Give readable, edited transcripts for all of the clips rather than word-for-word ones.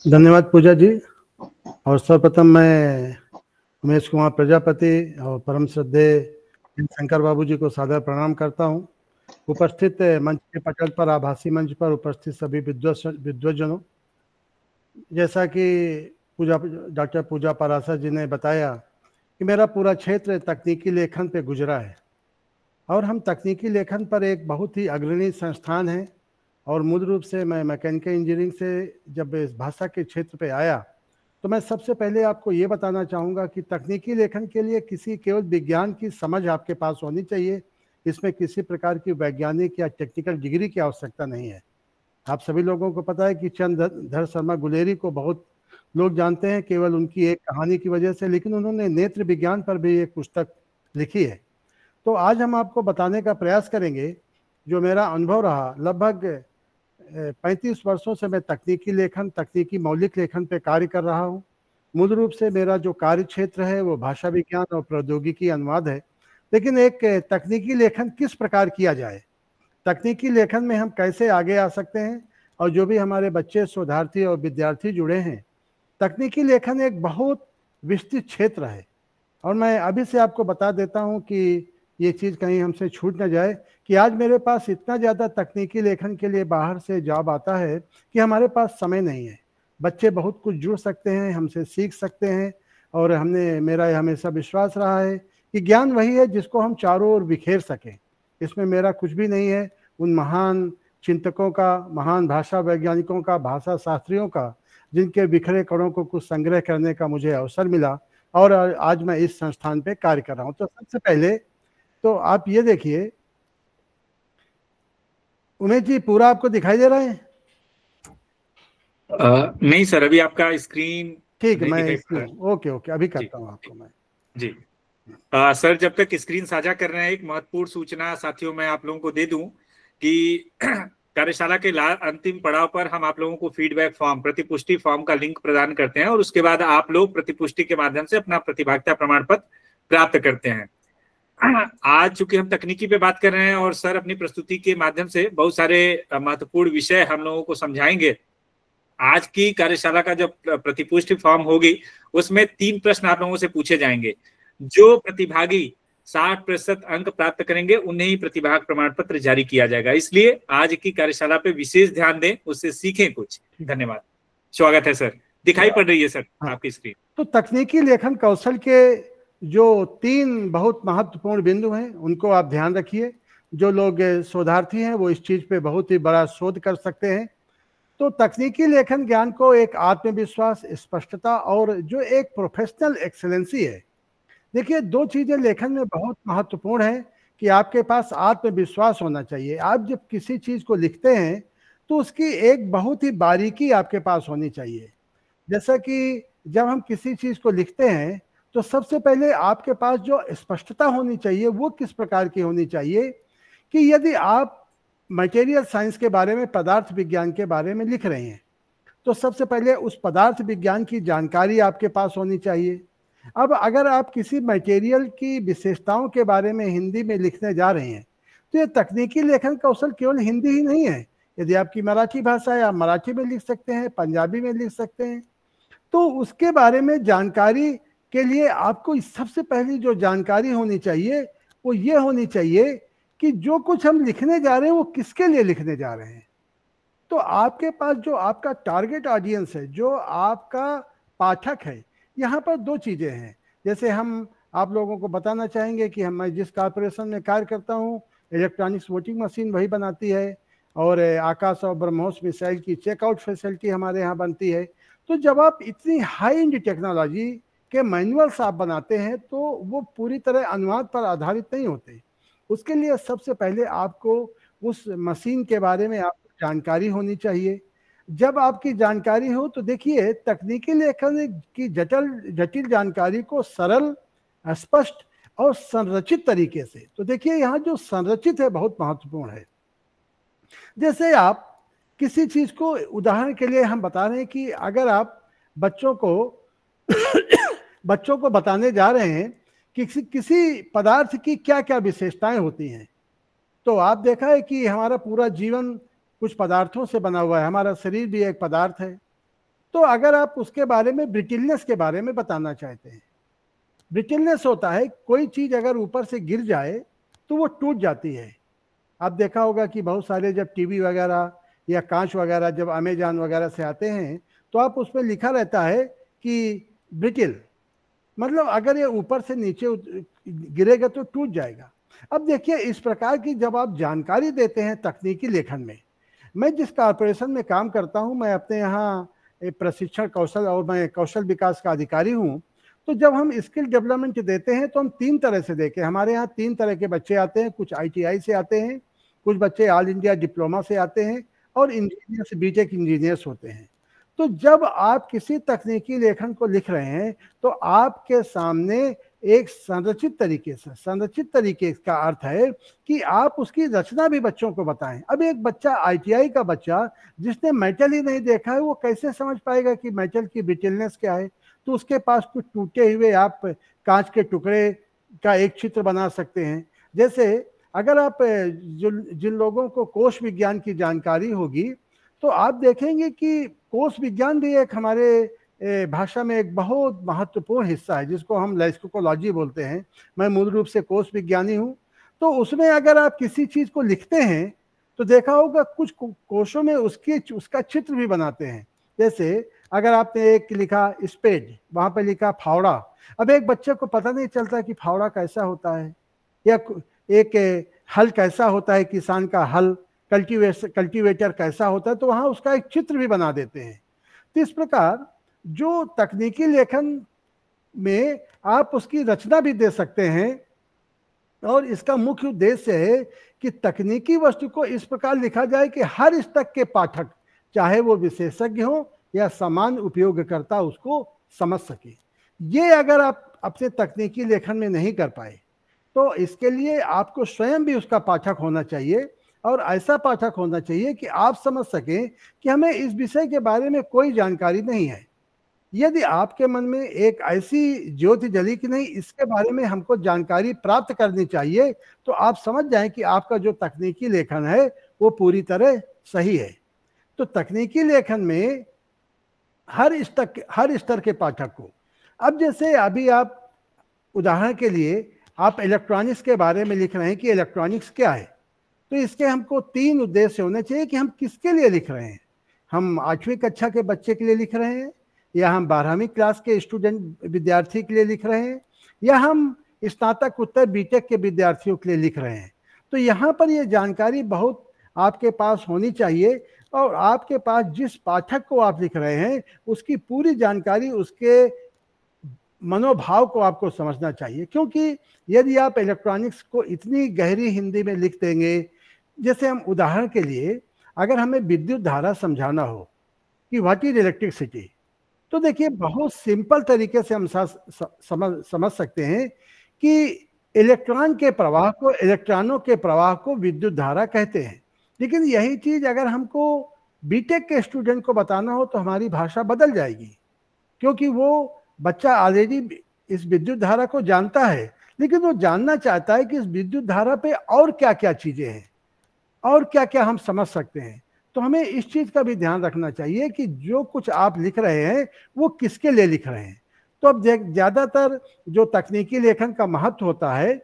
धन्यवाद पूजा जी। और सर्वप्रथम मैं उमेश कुमार प्रजापति और परम श्रद्धेय शंकर बाबू जी को सादर प्रणाम करता हूं। उपस्थित मंच के पटल पर, आभासी मंच पर उपस्थित सभी विद्वजनों, जैसा कि डॉक्टर पूजा पाराशर जी ने बताया कि मेरा पूरा क्षेत्र तकनीकी लेखन पे गुजरा है और हम तकनीकी लेखन पर एक बहुत ही अग्रणी संस्थान है। और मूल रूप से मैं मैकेनिकल इंजीनियरिंग से जब इस भाषा के क्षेत्र पे आया तो मैं सबसे पहले आपको ये बताना चाहूँगा कि तकनीकी लेखन के लिए किसी केवल विज्ञान की समझ आपके पास होनी चाहिए। इसमें किसी प्रकार की वैज्ञानिक या टेक्निकल डिग्री की आवश्यकता नहीं है। आप सभी लोगों को पता है कि चंद्रधर शर्मा गुलेरी को बहुत लोग जानते हैं केवल उनकी एक कहानी की वजह से, लेकिन उन्होंने नेत्र विज्ञान पर भी एक पुस्तक लिखी है। तो आज हम आपको बताने का प्रयास करेंगे जो मेरा अनुभव रहा। लगभग 35 वर्षों से मैं तकनीकी मौलिक लेखन पे कार्य कर रहा हूँ। मूल रूप से मेरा जो कार्य क्षेत्र है वो भाषा विज्ञान और प्रौद्योगिकी अनुवाद है। लेकिन एक तकनीकी लेखन किस प्रकार किया जाए, तकनीकी लेखन में हम कैसे आगे आ सकते हैं, और जो भी हमारे बच्चे, शोधार्थी और विद्यार्थी जुड़े हैं, तकनीकी लेखन एक बहुत विस्तृत क्षेत्र है। और मैं अभी से आपको बता देता हूं कि ये चीज़ कहीं हमसे छूट ना जाए कि आज मेरे पास इतना ज़्यादा तकनीकी लेखन के लिए बाहर से जॉब आता है कि हमारे पास समय नहीं है। बच्चे बहुत कुछ जुड़ सकते हैं, हमसे सीख सकते हैं। और मेरा हमेशा विश्वास रहा है कि ज्ञान वही है जिसको हम चारों ओर बिखेर सकें। इसमें मेरा कुछ भी नहीं है। उन महान चिंतकों का, महान भाषा वैज्ञानिकों का, भाषा शास्त्रियों का, जिनके बिखरे कणों को कुछ संग्रह करने का मुझे अवसर मिला और आज मैं इस संस्थान पे कार्य कर रहा हूँ। तो सबसे पहले तो आप ये देखिए, उमेश जी पूरा आपको दिखाई दे रहा है? नहीं सर, अभी आपका स्क्रीन ठीक है, नहीं मैं दिखाई पड़ रहा। ओके अभी करता हूँ आपको मैं। जी सर, जब तक स्क्रीन साझा कर रहे हैं, एक महत्वपूर्ण सूचना साथियों मैं आप लोगों को दे दूं कि कार्यशाला के अंतिम पड़ाव पर हम आप लोगों को फीडबैक फॉर्म, प्रतिपुष्टि फॉर्म का लिंक प्रदान करते हैं और उसके बाद आप लोग प्रतिपुष्टि के माध्यम से अपना प्रतिभागिता प्रमाण पत्र प्राप्त करते हैं। आज चूंकि हम तकनीकी पे बात कर रहे हैं और सर अपनी प्रस्तुति के माध्यम से बहुत सारे महत्वपूर्ण विषय हम लोगों को समझाएंगे। आज की कार्यशाला का जो प्रतिपुष्टि फॉर्म होगी उसमें 3 प्रश्न आप लोगों से पूछे जाएंगे। जो प्रतिभागी 60% अंक प्राप्त करेंगे उन्हें ही प्रतिभाग प्रमाण पत्र जारी किया जाएगा। इसलिए आज की कार्यशाला पे विशेष ध्यान दें, उससे सीखें कुछ। धन्यवाद, स्वागत है सर। दिखाई पड़ रही है सर आपकी स्क्रीन? तो तकनीकी लेखन कौशल के जो 3 बहुत महत्वपूर्ण बिंदु हैं उनको आप ध्यान रखिए। जो लोग शोधार्थी हैं वो इस चीज पे बहुत ही बड़ा शोध कर सकते हैं। तो तकनीकी लेखन ज्ञान को एक आत्मविश्वास, स्पष्टता और जो एक प्रोफेशनल एक्सेलेंसी है। देखिए 2 चीजें लेखन में बहुत महत्वपूर्ण है कि आपके पास आत्मविश्वास होना चाहिए। आप जब किसी चीज को लिखते हैं तो उसकी एक बहुत ही बारीकी आपके पास होनी चाहिए। जैसा कि जब हम किसी चीज को लिखते हैं तो सबसे पहले आपके पास जो स्पष्टता होनी चाहिए वो किस प्रकार की होनी चाहिए कि यदि आप मटेरियल साइंस के बारे में, पदार्थ विज्ञान के बारे में लिख रहे हैं तो सबसे पहले उस पदार्थ विज्ञान की जानकारी आपके पास होनी चाहिए। अब अगर आप किसी मटेरियल की विशेषताओं के बारे में हिंदी में लिखने जा रहे हैं तो ये तकनीकी लेखन कौशल केवल हिंदी ही नहीं है। यदि आपकी मराठी भाषा है, आप मराठी में लिख सकते हैं, पंजाबी में लिख सकते हैं। तो उसके बारे में जानकारी के लिए आपको सबसे पहली जो जानकारी होनी चाहिए वो ये होनी चाहिए कि जो कुछ हम लिखने जा रहे हैं वो किसके लिए लिखने जा रहे हैं। तो आपके पास जो आपका टारगेट ऑडियंस है, जो आपका पाठक है, यहाँ पर 2 चीजें हैं। जैसे हम आप लोगों को बताना चाहेंगे कि मैं जिस कॉर्पोरेशन में कार्य करता हूँ, इलेक्ट्रॉनिक्स वोटिंग मशीन वही बनाती है और आकाश और ब्रह्मोस मिसाइल की चेकआउट फैसिलिटी हमारे यहाँ बनती है। तो जब आप इतनी हाई एंड टेक्नोलॉजी के मैनुअल्स आप बनाते हैं तो वो पूरी तरह अनुवाद पर आधारित नहीं होते। उसके लिए सबसे पहले आपको उस मशीन के बारे में आपको जानकारी होनी चाहिए। जब आपकी जानकारी हो तो देखिए तकनीकी लेखन की जटिल जानकारी को सरल, स्पष्ट और संरचित तरीके से, तो देखिए यहाँ जो संरचित है बहुत महत्वपूर्ण है। जैसे आप किसी चीज को, उदाहरण के लिए हम बता रहे हैं कि अगर आप बच्चों को बताने जा रहे हैं कि किसी पदार्थ की क्या क्या विशेषताएं होती हैं, तो आप देखा है कि हमारा पूरा जीवन कुछ पदार्थों से बना हुआ है, हमारा शरीर भी एक पदार्थ है। तो अगर आप उसके बारे में ब्रिटिलनेस के बारे में बताना चाहते हैं, ब्रिटिलनेस होता है कोई चीज अगर ऊपर से गिर जाए तो वो टूट जाती है। आप देखा होगा कि बहुत सारे जब टीवी वगैरह या कांच वगैरह जब अमेजॉन वगैरह से आते हैं तो आप उसमें लिखा रहता है कि ब्रिटिल, मतलब अगर ये ऊपर से नीचे गिरेगा तो टूट जाएगा। अब देखिए इस प्रकार की जब आप जानकारी देते हैं तकनीकी लेखन में, मैं जिस कॉर्पोरेशन में काम करता हूं, मैं अपने यहाँ प्रशिक्षण कौशल और मैं कौशल विकास का अधिकारी हूं, तो जब हम स्किल डेवलपमेंट देते हैं तो हम 3 तरह से देखें। हमारे यहाँ 3 तरह के बच्चे आते हैं, कुछ ITI से आते हैं, कुछ बच्चे ऑल इंडिया डिप्लोमा से आते हैं और इंजीनियर्स बीटेक इंजीनियर्स होते हैं। तो जब आप किसी तकनीकी लेखन को लिख रहे हैं तो आपके सामने एक संरचित तरीके का अर्थ है कि आप उसकी रचना भी बच्चों को बताएं। अब एक बच्चा ITI का बच्चा जिसने मेटल ही नहीं देखा है वो कैसे समझ पाएगा कि मेटल की ब्रिटलनेस क्या है? तो उसके पास कुछ टूटे हुए आप कांच के टुकड़े का एक चित्र बना सकते हैं। जैसे अगर आप जिन लोगों को कोश विज्ञान की जानकारी होगी तो आप देखेंगे कि कोश विज्ञान भी एक हमारे भाषा में एक बहुत महत्वपूर्ण हिस्सा है जिसको हम लेक्सिकोलॉजी बोलते हैं। मैं मूल रूप से कोश विज्ञानी हूँ। तो उसमें अगर आप किसी चीज को लिखते हैं तो देखा होगा कुछ कोशों में उसका चित्र भी बनाते हैं। जैसे अगर आपने एक लिखा स्पेड, वहां पे लिखा फावड़ा। अब एक बच्चे को पता नहीं चलता कि फावड़ा कैसा होता है या एक हल कैसा होता है, किसान का हल, कल्टीवेटर कैसा होता है, तो वहां उसका एक चित्र भी बना देते हैं। तो इस प्रकार जो तकनीकी लेखन में आप उसकी रचना भी दे सकते हैं और इसका मुख्य उद्देश्य है कि तकनीकी वस्तु को इस प्रकार लिखा जाए कि हर स्तर के पाठक, चाहे वो विशेषज्ञ हो या समान उपयोगकर्ता, उसको समझ सके। ये अगर आप अपने तकनीकी लेखन में नहीं कर पाए तो इसके लिए आपको स्वयं भी उसका पाठक होना चाहिए और ऐसा पाठक होना चाहिए कि आप समझ सकें कि हमें इस विषय के बारे में कोई जानकारी नहीं है। यदि आपके मन में एक ऐसी ज्योति जली कि नहीं, इसके बारे में हमको जानकारी प्राप्त करनी चाहिए, तो आप समझ जाएं कि आपका जो तकनीकी लेखन है वो पूरी तरह सही है। तो तकनीकी लेखन में हर स्तर के पाठक को, अब जैसे अभी आप उदाहरण के लिए आप इलेक्ट्रॉनिक्स के बारे में लिख रहे हैं कि इलेक्ट्रॉनिक्स क्या है, तो इसके हमको 3 उद्देश्य होने चाहिए कि हम किसके लिए लिख रहे हैं। हम 8वीं कक्षा के बच्चे के लिए लिख रहे हैं, या हम 12वीं क्लास के स्टूडेंट विद्यार्थी के लिए लिख रहे हैं, या हम स्नातक उत्तर बीटेक के विद्यार्थियों के लिए लिख रहे हैं। तो यहाँ पर ये जानकारी बहुत आपके पास होनी चाहिए और आपके पास जिस पाठक को आप लिख रहे हैं उसकी पूरी जानकारी, उसके मनोभाव को आपको समझना चाहिए। क्योंकि यदि आप इलेक्ट्रॉनिक्स को इतनी गहरी हिंदी में लिख देंगे, जैसे हम उदाहरण के लिए अगर हमें विद्युत धारा समझाना हो कि व्हाट इज इलेक्ट्रिसिटी, तो देखिए बहुत सिंपल तरीके से हम समझ सकते हैं कि इलेक्ट्रॉनों के प्रवाह को विद्युत धारा कहते हैं। लेकिन यही चीज अगर हमको बीटेक के स्टूडेंट को बताना हो तो हमारी भाषा बदल जाएगी, क्योंकि वो बच्चा ऑलरेडी इस विद्युत धारा को जानता है, लेकिन वो जानना चाहता है कि इस विद्युत धारा पे और क्या क्या चीजें हैं और क्या क्या हम समझ सकते हैं। तो हमें इस चीज का भी ध्यान रखना चाहिए कि जो कुछ आप लिख रहे हैं वो किसके लिए लिख रहे हैं। तो अब ज्यादातर जो तकनीकी लेखन का महत्व होता है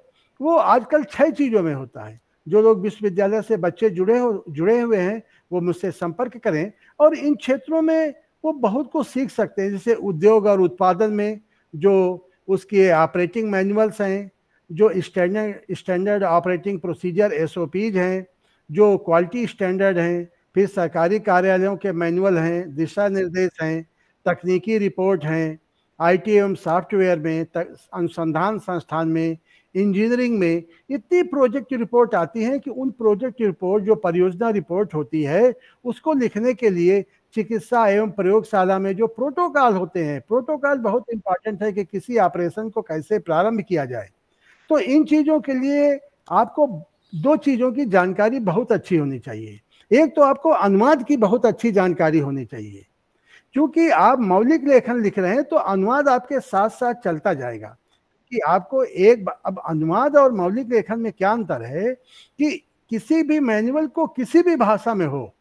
वो आजकल 6 चीजों में होता है। जो लोग विश्वविद्यालय से बच्चे जुड़े हुए हैं वो मुझसे संपर्क करें और इन क्षेत्रों में वो बहुत कुछ सीख सकते हैं। जैसे उद्योग और उत्पादन में जो उसके ऑपरेटिंग मैनुअल्स हैं, जो स्टैंडर्ड ऑपरेटिंग प्रोसीजर SOPs हैं, जो क्वालिटी स्टैंडर्ड हैं, फिर सरकारी कार्यालयों के मैनुअल हैं, दिशा निर्देश हैं, तकनीकी रिपोर्ट हैं, IT एवं सॉफ्टवेयर में, अनुसंधान संस्थान में, इंजीनियरिंग में इतनी प्रोजेक्ट रिपोर्ट आती हैं कि उन प्रोजेक्ट रिपोर्ट, जो परियोजना रिपोर्ट होती है, उसको लिखने के लिए चिकित्सा एवं प्रयोगशाला में जो प्रोटोकॉल होते हैं, प्रोटोकॉल बहुत इंपॉर्टेंट है कि किसी ऑपरेशन को कैसे प्रारंभ किया जाए। तो इन चीजों के लिए आपको 2 चीजों की जानकारी बहुत अच्छी होनी चाहिए। एक तो आपको अनुवाद की बहुत अच्छी जानकारी होनी चाहिए, क्योंकि आप मौलिक लेखन लिख रहे हैं तो अनुवाद आपके साथ साथ चलता जाएगा। कि आपको अब अनुवाद और मौलिक लेखन में क्या अंतर है कि किसी भी मैनुअल को किसी भी भाषा में हो,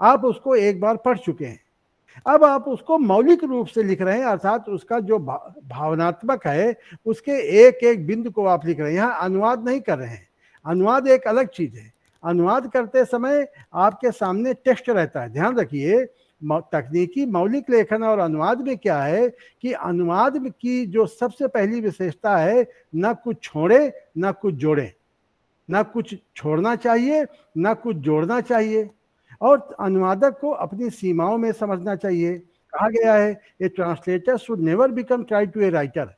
आप उसको एक बार पढ़ चुके हैं, अब आप उसको मौलिक रूप से लिख रहे हैं, अर्थात उसका जो भावनात्मक है उसके एक एक बिंदु को आप लिख रहे हैं, यहाँ अनुवाद नहीं कर रहे हैं। अनुवाद एक अलग चीज है। अनुवाद करते समय आपके सामने टेक्स्ट रहता है। ध्यान रखिए, तकनीकी मौलिक लेखन और अनुवाद में क्या है कि अनुवाद की जो सबसे पहली विशेषता है, ना कुछ छोड़े ना कुछ जोड़े, ना कुछ छोड़ना चाहिए ना कुछ जोड़ना चाहिए, और अनुवादक को अपनी सीमाओं में समझना चाहिए। कहा गया है, a translator should never become traitor to a writer.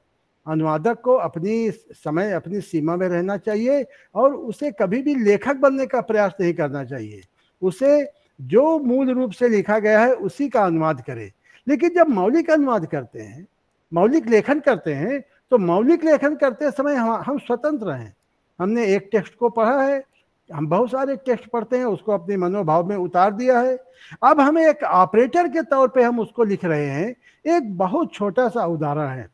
अनुवादक को अपनी समय अपनी सीमा में रहना चाहिए और उसे कभी भी लेखक बनने का प्रयास नहीं करना चाहिए। उसे जो मूल रूप से लिखा गया है उसी का अनुवाद करे। लेकिन जब मौलिक अनुवाद करते हैं, मौलिक लेखन करते हैं, तो मौलिक लेखन करते समय हम स्वतंत्र हैं। हमने एक टेक्स्ट को पढ़ा है, हम बहुत सारे टेक्स्ट पढ़ते हैं, उसको अपने मनोभाव में उतार दिया है। अब हमें एक ऑपरेटर के तौर पे हम उसको लिख रहे हैं। एक बहुत छोटा सा उदाहरण है,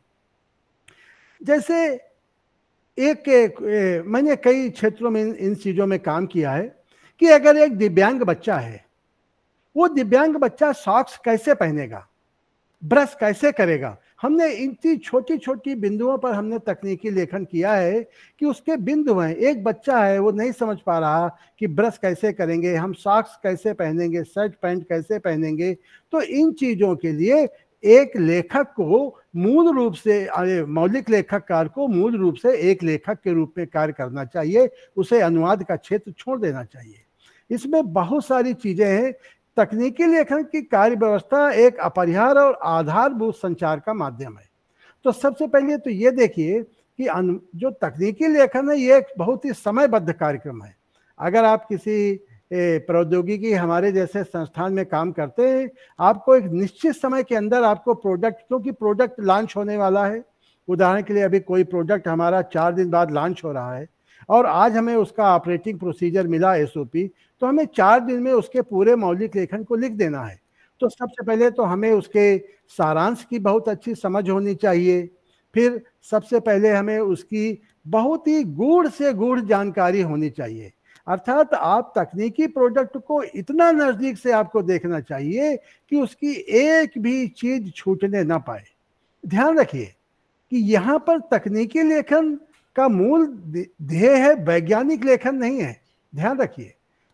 जैसे मैंने कई क्षेत्रों में इन चीजों में काम किया है कि अगर एक दिव्यांग बच्चा है, वो दिव्यांग बच्चा सॉक्स कैसे पहनेगा, ब्रश कैसे करेगा, हमने इतनी छोटी छोटी बिंदुओं पर हमने तकनीकी लेखन किया है कि उसके बिंदु हैं। एक बच्चा है, वो नहीं समझ पा रहा कि ब्रश कैसे करेंगे, हम सॉक्स कैसे पहनेंगे, शर्ट पैंट कैसे पहनेंगे। तो इन चीजों के लिए एक लेखक को मूल रूप से, मौलिक लेखककार को मूल रूप से एक लेखक के रूप में कार्य करना चाहिए, उसे अनुवाद का क्षेत्र छोड़ देना चाहिए। इसमें बहुत सारी चीजें हैं। तकनीकी लेखन की कार्य व्यवस्था एक अपरिहार्य और आधारभूत संचार का माध्यम है। तो सबसे पहले तो ये देखिए कि जो तकनीकी लेखन है ये एक बहुत ही समयबद्ध कार्यक्रम है। अगर आप किसी प्रौद्योगिकी हमारे जैसे संस्थान में काम करते हैं, आपको एक निश्चित समय के अंदर आपको प्रोडक्ट, क्योंकि प्रोडक्ट लॉन्च होने वाला है, उदाहरण के लिए अभी कोई प्रोडक्ट हमारा 4 दिन बाद लॉन्च हो रहा है और आज हमें उसका ऑपरेटिंग प्रोसीजर मिला, एसओपी, तो हमें 4 दिन में उसके पूरे मौलिक लेखन को लिख देना है। तो सबसे पहले तो हमें उसके सारांश की बहुत अच्छी समझ होनी चाहिए। फिर सबसे पहले हमें उसकी बहुत ही गूढ़ से गूढ़ जानकारी होनी चाहिए। अर्थात आप तकनीकी प्रोडक्ट को इतना नजदीक से आपको देखना चाहिए कि उसकी एक भी चीज छूटने ना पाए। ध्यान रखिए कि यहाँ पर तकनीकी लेखन का मूल ध्येय है, वैज्ञानिक लेखन नहीं है। ध्यान रखिए,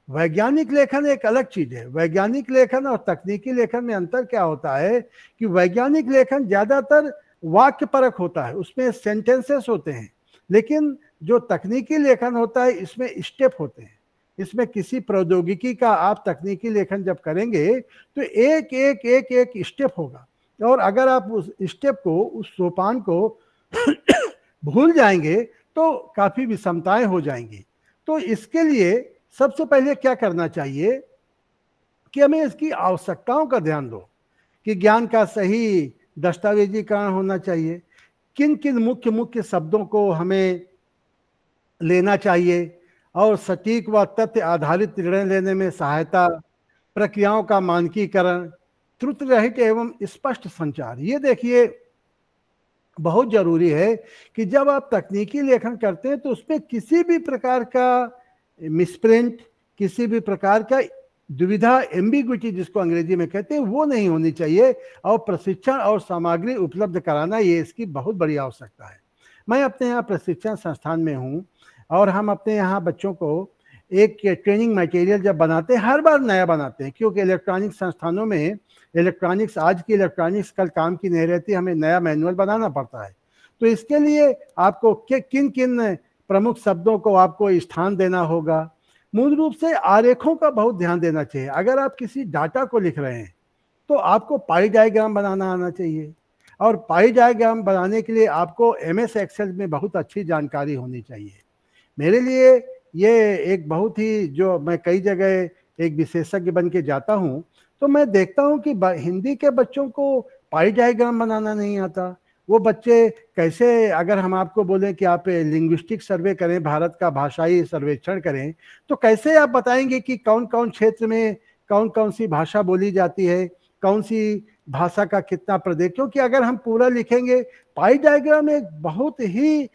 वैज्ञानिक लेखन एक अलग चीज है। वैज्ञानिक लेखन और तकनीकी लेखन में अंतर क्या होता है कि वैज्ञानिक लेखन ज्यादातर वाक्य परक होता है, उसमें सेंटेंसेस होते हैं, लेकिन जो तकनीकी लेखन होता है इसमें स्टेप होते हैं। इसमें किसी प्रौद्योगिकी का आप तकनीकी लेखन जब करेंगे तो एक एक एक एक स्टेप होगा, और अगर आप उस स्टेप को, उस सोपान को भूल जाएंगे तो काफी विषमताएं हो जाएंगी। तो इसके लिए सबसे पहले क्या करना चाहिए कि हमें इसकी आवश्यकताओं का ध्यान दो कि ज्ञान का सही दस्तावेजीकरण होना चाहिए, किन किन मुख्य मुख्य शब्दों को हमें लेना चाहिए, और सटीक व तथ्य आधारित निर्णय लेने में सहायता, प्रक्रियाओं का मानकीकरण, त्रुटि रहित एवं स्पष्ट संचार। ये देखिए बहुत जरूरी है कि जब आप तकनीकी लेखन करते हैं तो उसमें किसी भी प्रकार का मिसप्रिंट, किसी भी प्रकार का दुविधा, एम्बिग्विटी जिसको अंग्रेजी में कहते हैं, वो नहीं होनी चाहिए। और प्रशिक्षण और सामग्री उपलब्ध कराना, ये इसकी बहुत बड़ी आवश्यकता है। मैं अपने यहाँ प्रशिक्षण संस्थान में हूँ और हम अपने यहाँ बच्चों को एक ट्रेनिंग मटेरियल जब बनाते हैं, हर बार नया बनाते हैं, क्योंकि इलेक्ट्रॉनिक संस्थानों में इलेक्ट्रॉनिक्स, आज की इलेक्ट्रॉनिक्स कल काम की नहीं रहती, हमें नया मैनुअल बनाना पड़ता है। तो इसके लिए आपको किन किन प्रमुख शब्दों को आपको स्थान देना होगा। मूल रूप से आरेखों का बहुत ध्यान देना चाहिए। अगर आप किसी डाटा को लिख रहे हैं तो आपको पाई डायग्राम बनाना आना चाहिए, और पाई डायग्राम बनाने के लिए आपको MS एक्सेल में बहुत अच्छी जानकारी होनी चाहिए। मेरे लिए ये एक बहुत ही, जो मैं कई जगह एक विशेषज्ञ बन के जाता हूँ तो मैं देखता हूँ कि हिंदी के बच्चों को पाई डायग्राम बनाना नहीं आता। वो बच्चे कैसे, अगर हम आपको बोलें कि आप लिंग्विस्टिक सर्वे करें, भारत का भाषाई सर्वेक्षण करें, तो कैसे आप बताएंगे कि कौन कौन क्षेत्र में कौन कौन सी भाषा बोली जाती है, कौन सी भाषा का कितना प्रदेश। क्योंकि अगर हम पूरा लिखेंगे, पाई डायग्राम एक बहुत ही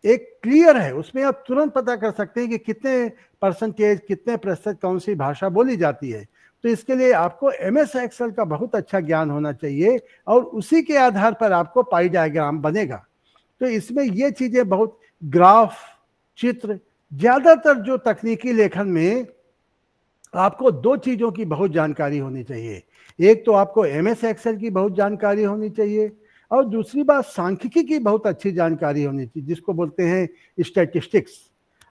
एक क्लियर है, उसमें आप तुरंत पता कर सकते हैं कि कितने परसेंटेज, कितने प्रतिशत कौन सी भाषा बोली जाती है। तो इसके लिए आपको MS एक्सेल का बहुत अच्छा ज्ञान होना चाहिए और उसी के आधार पर आपको पाई डायग्राम बनेगा। तो इसमें ये चीज़ें बहुत, ग्राफ, चित्र, ज़्यादातर जो तकनीकी लेखन में आपको दो चीज़ों की बहुत जानकारी होनी चाहिए। एक तो आपको MS एक्सेल की बहुत जानकारी होनी चाहिए और दूसरी बात सांख्यिकी की बहुत अच्छी जानकारी होनी चाहिए, जिसको बोलते हैं स्टैटिस्टिक्स।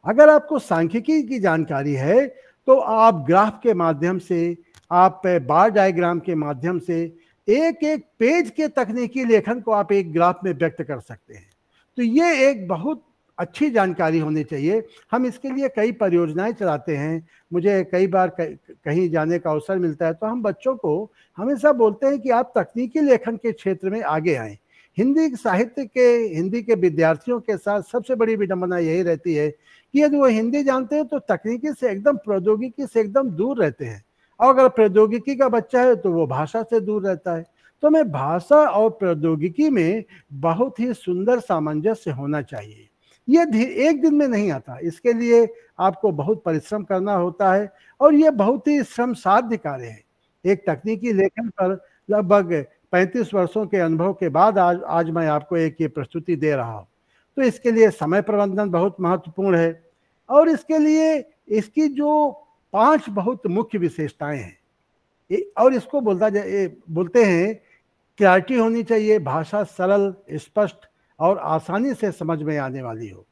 अगर आपको सांख्यिकी की जानकारी है तो आप ग्राफ के माध्यम से, आप बार डायग्राम के माध्यम से एक एक पेज के तकनीकी लेखन को आप एक ग्राफ में व्यक्त कर सकते हैं। तो ये एक बहुत अच्छी जानकारी होनी चाहिए। हम इसके लिए कई परियोजनाएं चलाते हैं। मुझे कई बार कहीं जाने का अवसर मिलता है तो हम बच्चों को हमेशा बोलते हैं कि आप तकनीकी लेखन के क्षेत्र में आगे आएं। हिंदी साहित्य के, हिंदी के विद्यार्थियों के साथ सबसे बड़ी विडंबना यही रहती है कि यदि वो हिंदी जानते हैं तो तकनीकी से एकदम, प्रौद्योगिकी से एकदम दूर रहते हैं, और अगर प्रौद्योगिकी का बच्चा है तो वो भाषा से दूर रहता है। तो मैं भाषा और प्रौद्योगिकी में बहुत ही सुंदर सामंजस्य होना चाहिए। ये एक दिन में नहीं आता, इसके लिए आपको बहुत परिश्रम करना होता है और ये बहुत ही श्रम साध्य कार्य है। एक तकनीकी लेखन पर लगभग 35 वर्षों के अनुभव के बाद आज मैं आपको एक ये प्रस्तुति दे रहा हूँ। तो इसके लिए समय प्रबंधन बहुत महत्वपूर्ण है और इसके लिए इसकी जो 5 बहुत मुख्य विशेषताएं हैं, और इसको बोलते हैं क्लैरिटी होनी चाहिए, भाषा सरल, स्पष्ट और आसानी से समझ में आने वाली हो।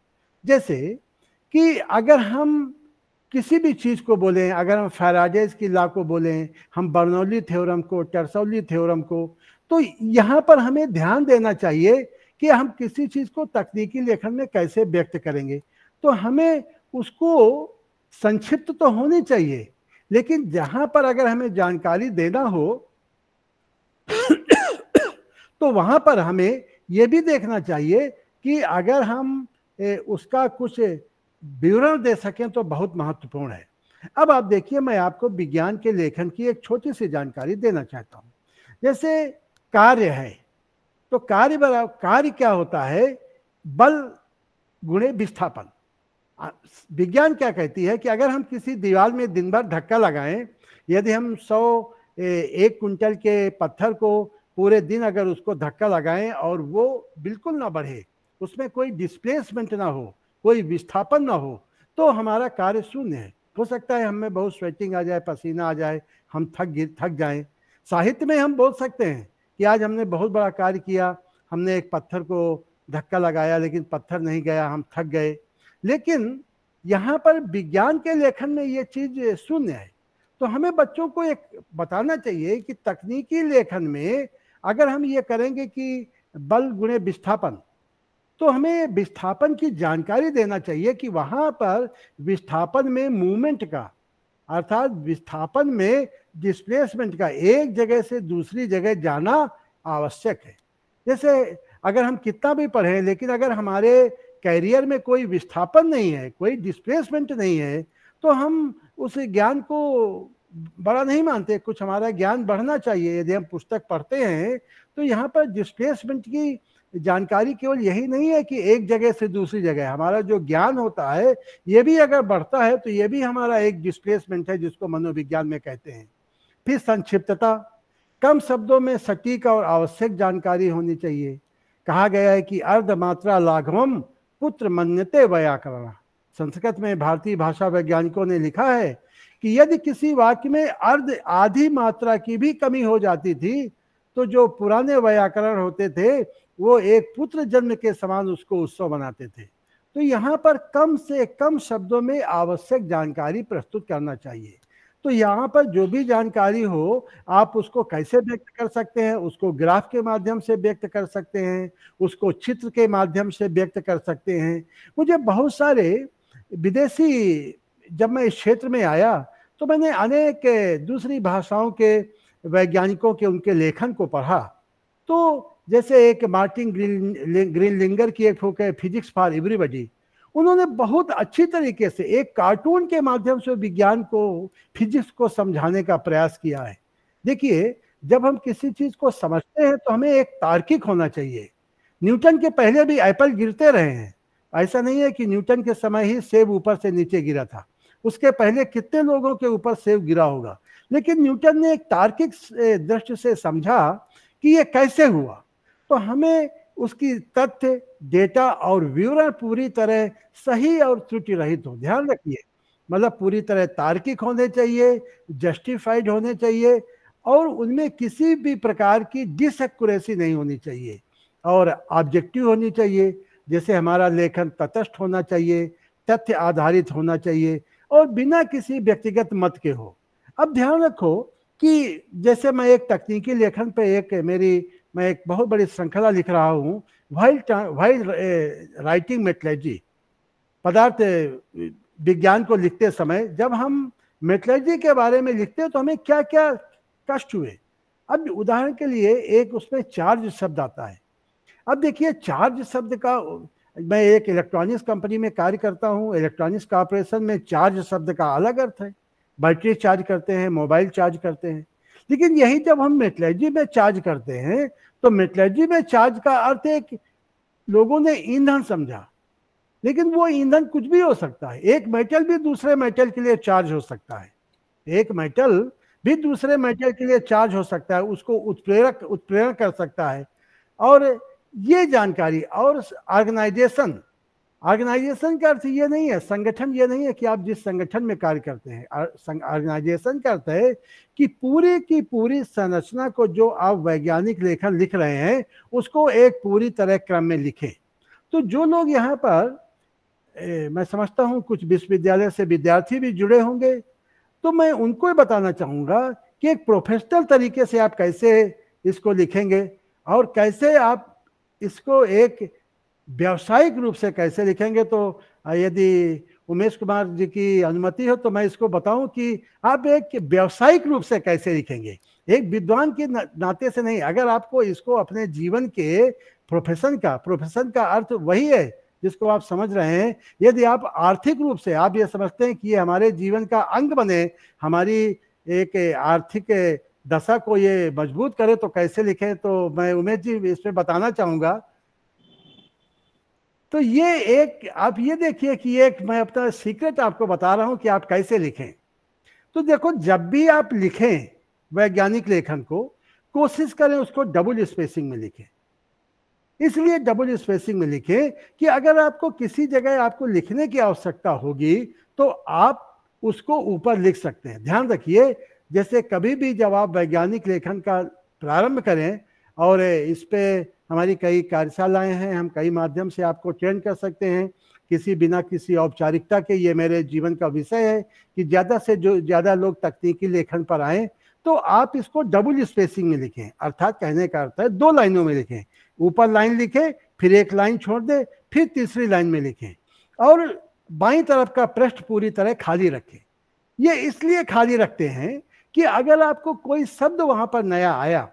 जैसे कि अगर हम किसी भी चीज़ को बोलें, अगर हम फैराडेज की लॉ को बोलें, हम बर्नौली थ्योरम को, टर्सौली थ्योरम को, तो यहाँ पर हमें ध्यान देना चाहिए कि हम किसी चीज़ को तकनीकी लेखन में कैसे व्यक्त करेंगे। तो हमें उसको संक्षिप्त तो होनी चाहिए, लेकिन जहाँ पर अगर हमें जानकारी देना हो तो वहाँ पर हमें ये भी देखना चाहिए कि अगर हम उसका कुछ विवरण दे सकें तो बहुत महत्वपूर्ण है। अब आप देखिए, मैं आपको विज्ञान के लेखन की एक छोटी सी जानकारी देना चाहता हूँ। जैसे कार्य है, तो कार्य क्या होता है? बल गुणे विस्थापन। विज्ञान क्या कहती है कि अगर हम किसी दीवार में दिन भर धक्का लगाएं, यदि हम 1 कुंटल के पत्थर को पूरे दिन अगर उसको धक्का लगाएं और वो बिल्कुल ना बढ़े, उसमें कोई डिस्प्लेसमेंट ना हो, कोई विस्थापन ना हो, तो हमारा कार्य शून्य है। हो सकता है हमें बहुत स्वेटिंग आ जाए, पसीना आ जाए, हम थक जाएं। साहित्य में हम बोल सकते हैं कि आज हमने बहुत बड़ा कार्य किया, हमने एक पत्थर को धक्का लगाया लेकिन पत्थर नहीं गया, हम थक गए। लेकिन यहाँ पर विज्ञान के लेखन में ये चीज़ शून्य है। तो हमें बच्चों को एक बताना चाहिए कि तकनीकी लेखन में अगर हम ये करेंगे कि बल गुणे विस्थापन, तो हमें विस्थापन की जानकारी देना चाहिए कि वहाँ पर विस्थापन में मूवमेंट का, अर्थात विस्थापन में डिस्प्लेसमेंट का, एक जगह से दूसरी जगह जाना आवश्यक है। जैसे अगर हम कितना भी पढ़ें लेकिन अगर हमारे कैरियर में कोई विस्थापन नहीं है, कोई डिस्प्लेसमेंट नहीं है, तो हम उस ज्ञान को बड़ा नहीं मानते। कुछ हमारा ज्ञान बढ़ना चाहिए। यदि हम पुस्तक पढ़ते हैं तो यहाँ पर डिस्प्लेसमेंट की जानकारी केवल यही नहीं है कि एक जगह से दूसरी जगह, हमारा जो ज्ञान होता है ये भी अगर बढ़ता है तो ये भी हमारा एक डिस्प्लेसमेंट है, जिसको मनोविज्ञान में कहते हैं। फिर संक्षिप्तता, कम शब्दों में सटीक और आवश्यक जानकारी होनी चाहिए। कहा गया है कि अर्धमात्रा लाघवम पुत्र मन्यते व्याकरण। संस्कृत में भारतीय भाषा वैज्ञानिकों ने लिखा है कि यदि किसी वाक्य में आधी मात्रा की भी कमी हो जाती थी तो जो पुराने व्याकरण होते थे वो एक पुत्र जन्म के समान उसको उत्सव बनाते थे। तो यहाँ पर कम से कम शब्दों में आवश्यक जानकारी प्रस्तुत करना चाहिए। तो यहाँ पर जो भी जानकारी हो आप उसको कैसे व्यक्त कर सकते हैं? उसको ग्राफ के माध्यम से व्यक्त कर सकते हैं, उसको चित्र के माध्यम से व्यक्त कर सकते हैं। मुझे बहुत सारे विदेशी, जब मैं इस क्षेत्र में आया तो मैंने अनेक दूसरी भाषाओं के वैज्ञानिकों के उनके लेखन को पढ़ा। तो जैसे एक मार्टिन ग्रीनलिंगर की एक बुक है फिजिक्स फॉर एवरीबॉडी, उन्होंने बहुत अच्छी तरीके से एक कार्टून के माध्यम से विज्ञान को, फिजिक्स को समझाने का प्रयास किया है। देखिए, जब हम किसी चीज को समझते हैं तो हमें एक तार्किक होना चाहिए। न्यूटन के पहले भी एप्पल गिरते रहे हैं, ऐसा नहीं है कि न्यूटन के समय ही सेब ऊपर से नीचे गिरा था, उसके पहले कितने लोगों के ऊपर सेब गिरा होगा। लेकिन न्यूटन ने एक तार्किक दृष्टि से समझा कि ये कैसे हुआ। तो हमें उसकी तथ्य, डेटा और विवरण पूरी तरह सही और त्रुटि रहित हो। ध्यान रखिए, मतलब पूरी तरह तार्किक होने चाहिए, जस्टिफाइड होने चाहिए, और उनमें किसी भी प्रकार की डिसएक्यूरेसी नहीं होनी चाहिए, और ऑब्जेक्टिव होनी चाहिए। जैसे हमारा लेखन तटस्थ होना चाहिए, तथ्य आधारित होना चाहिए, और बिना किसी व्यक्तिगत मत के हो। अब ध्यान रखो कि जैसे मैं एक तकनीकी लेखन पे मैं एक बहुत बड़ी श्रृंखला लिख रहा हूँ, वाइल राइटिंग मेटलर्जी, पदार्थ विज्ञान को लिखते समय जब हम मेटलर्जी के बारे में लिखते हैं तो हमें क्या क्या कष्ट हुए। अब उदाहरण के लिए एक उसमें चार्ज शब्द आता है। अब देखिए, चार्ज शब्द का, मैं एक इलेक्ट्रॉनिक्स कंपनी में कार्य करता हूँ, इलेक्ट्रॉनिक्स का ऑपरेशन में चार्ज शब्द का अलग अर्थ है। बैटरी चार्ज करते हैं, मोबाइल चार्ज करते हैं, लेकिन यही जब हम मेटलर्जी में चार्ज करते हैं तो मेटलर्जी में चार्ज का अर्थ एक लोगों ने ईंधन समझा, लेकिन वो ईंधन कुछ भी हो सकता है। एक मेटल भी दूसरे मेटल के लिए चार्ज हो सकता है, एक मेटल भी दूसरे मेटल के लिए चार्ज हो सकता है, उसको उत्प्रेरक कर सकता है। और ये जानकारी, और ऑर्गेनाइजेशन का अर्थ ये नहीं है, संगठन ये नहीं है कि आप जिस संगठन में कार्य करते हैं। ऑर्गेनाइजेशन का अर्थ है कि पूरी की पूरी संरचना को जो आप वैज्ञानिक लेखन लिख रहे हैं उसको एक पूरी तरह क्रम में लिखें। तो जो लोग यहाँ पर मैं समझता हूँ कुछ विश्वविद्यालय से विद्यार्थी भी जुड़े होंगे, तो मैं उनको बताना चाहूँगा कि एक प्रोफेशनल तरीके से आप कैसे इसको लिखेंगे और कैसे आप इसको एक व्यावसायिक रूप से कैसे लिखेंगे। तो यदि उमेश कुमार जी की अनुमति हो तो मैं इसको बताऊं कि आप एक व्यावसायिक रूप से कैसे लिखेंगे, एक विद्वान के नाते से नहीं। अगर आपको इसको अपने जीवन के प्रोफेशन का अर्थ वही है जिसको आप समझ रहे हैं। यदि आप आर्थिक रूप से आप ये समझते हैं कि ये हमारे जीवन का अंग बने, हमारी एक आर्थिक दशा को ये मजबूत करे, तो कैसे लिखें, तो मैं उमेश जी इसमें बताना चाहूँगा। तो ये एक, आप ये देखिए कि एक मैं अपना सीक्रेट आपको बता रहा हूं कि आप कैसे लिखें। तो देखो, जब भी आप लिखें वैज्ञानिक लेखन को, कोशिश करें उसको डबल स्पेसिंग में लिखें। इसलिए डबल स्पेसिंग में लिखें कि अगर आपको किसी जगह आपको लिखने की आवश्यकता होगी तो आप उसको ऊपर लिख सकते हैं। ध्यान रखिए, जैसे कभी भी जब आप वैज्ञानिक लेखन का प्रारंभ करें, और इस पे हमारी कई कार्यशालाएं हैं, हम कई माध्यम से आपको ट्रेन कर सकते हैं बिना किसी औपचारिकता के। ये मेरे जीवन का विषय है कि ज़्यादा से जो ज़्यादा लोग तकनीकी लेखन पर आएँ, तो आप इसको डबल स्पेसिंग में लिखें। अर्थात कहने का अर्थ है 2 लाइनों में लिखें, ऊपर लाइन लिखें, फिर एक लाइन छोड़ दें, फिर तीसरी लाइन में लिखें, और बाईं तरफ का पृष्ठ पूरी तरह खाली रखें। ये इसलिए खाली रखते हैं कि अगर आपको कोई शब्द वहां पर नया आया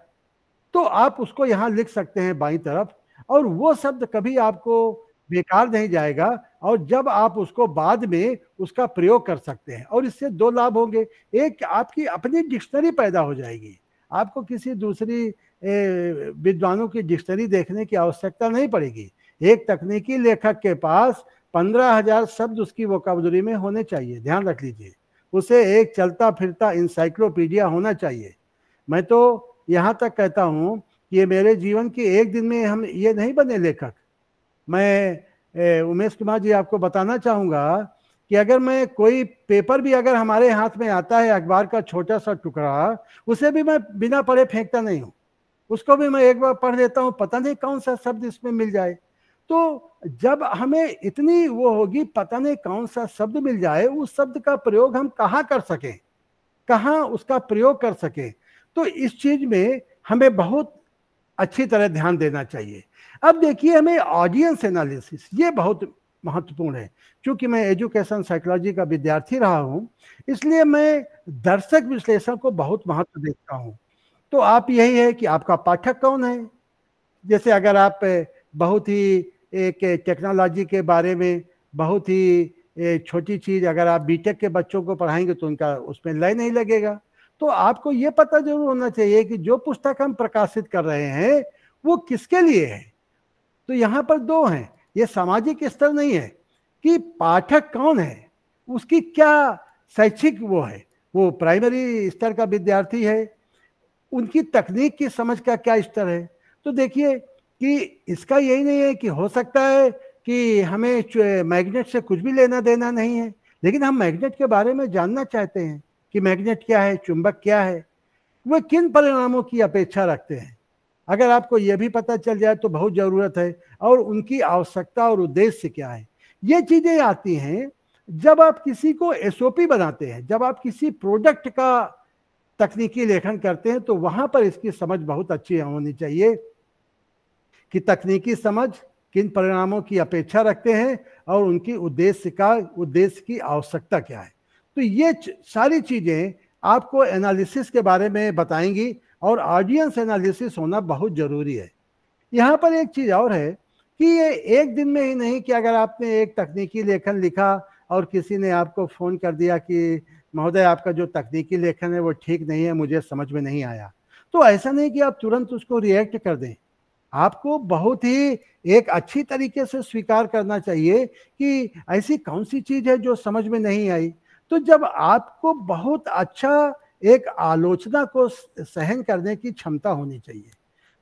तो आप उसको यहाँ लिख सकते हैं बाईं तरफ, और वो शब्द कभी आपको बेकार नहीं जाएगा, और जब आप उसको बाद में उसका प्रयोग कर सकते हैं। और इससे 2 लाभ होंगे। एक, आपकी अपनी डिक्शनरी पैदा हो जाएगी, आपको किसी दूसरी विद्वानों की डिक्शनरी देखने की आवश्यकता नहीं पड़ेगी। एक तकनीकी लेखक के पास 15,000 शब्द उसकी वोकैबुलरी में होने चाहिए। ध्यान रख लीजिए, उसे एक चलता फिरता इंसाइक्लोपीडिया होना चाहिए। मैं तो यहाँ तक कहता हूँ कि ये मेरे जीवन के एक दिन में हम ये नहीं बने लेखक। मैं उमेश कुमार जी आपको बताना चाहूँगा कि अगर मैं कोई पेपर भी अगर हमारे हाथ में आता है, अखबार का छोटा सा टुकड़ा, उसे भी मैं बिना पढ़े फेंकता नहीं हूँ, उसको भी मैं एक बार पढ़ लेता हूँ, पता नहीं कौन सा शब्द इसमें मिल जाए। तो जब हमें इतनी वो होगी, पता नहीं कौन सा शब्द मिल जाए, उस शब्द का प्रयोग हम कहाँ कर सकें, कहाँ उसका प्रयोग कर सकें, तो इस चीज में हमें बहुत अच्छी तरह ध्यान देना चाहिए। अब देखिए, हमें ऑडियंस एनालिसिस ये बहुत महत्वपूर्ण है। क्योंकि मैं एजुकेशन साइकोलॉजी का विद्यार्थी रहा हूं, इसलिए मैं दर्शक विश्लेषण को बहुत महत्व देता हूं। तो आप यही है कि आपका पाठक कौन है। जैसे अगर आप बहुत ही एक टेक्नोलॉजी के बारे में बहुत ही छोटी चीज अगर आप बीटेक के बच्चों को पढ़ाएंगे तो उनका उसमें लय नहीं लगेगा। तो आपको ये पता जरूर होना चाहिए कि जो पुस्तक हम प्रकाशित कर रहे हैं वो किसके लिए है। तो यहाँ पर 2 हैं, ये सामाजिक स्तर नहीं है कि पाठक कौन है, उसकी क्या शैक्षिक वो है, वो प्राइमरी स्तर का विद्यार्थी है, उनकी तकनीक की समझ का क्या स्तर है। तो देखिए कि इसका यही नहीं है कि हो सकता है कि हमें मैग्नेट से कुछ भी लेना देना नहीं है, लेकिन हम मैग्नेट के बारे में जानना चाहते हैं कि मैग्नेट क्या है, चुंबक क्या है, वे किन परिणामों की अपेक्षा रखते हैं। अगर आपको यह भी पता चल जाए तो बहुत ज़रूरत है, और उनकी आवश्यकता और उद्देश्य क्या है। ये चीज़ें आती हैं जब आप किसी को एसओपी बनाते हैं, जब आप किसी प्रोडक्ट का तकनीकी लेखन करते हैं, तो वहां पर इसकी समझ बहुत अच्छी होनी चाहिए कि तकनीकी समझ किन परिणामों की अपेक्षा रखते हैं और उनकी उद्देश्य की आवश्यकता क्या है। तो ये सारी चीज़ें आपको एनालिसिस के बारे में बताएंगी, और ऑडियंस एनालिसिस होना बहुत ज़रूरी है। यहाँ पर एक चीज़ और है कि ये एक दिन में ही नहीं कि अगर आपने एक तकनीकी लेखन लिखा और किसी ने आपको फ़ोन कर दिया कि महोदय आपका जो तकनीकी लेखन है वो ठीक नहीं है, मुझे समझ में नहीं आया, तो ऐसा नहीं कि आप तुरंत उसको रिएक्ट कर दें। आपको बहुत ही एक अच्छी तरीके से स्वीकार करना चाहिए कि ऐसी कौन सी चीज़ है जो समझ में नहीं आई। तो जब आपको बहुत अच्छा एक आलोचना को सहन करने की क्षमता होनी चाहिए।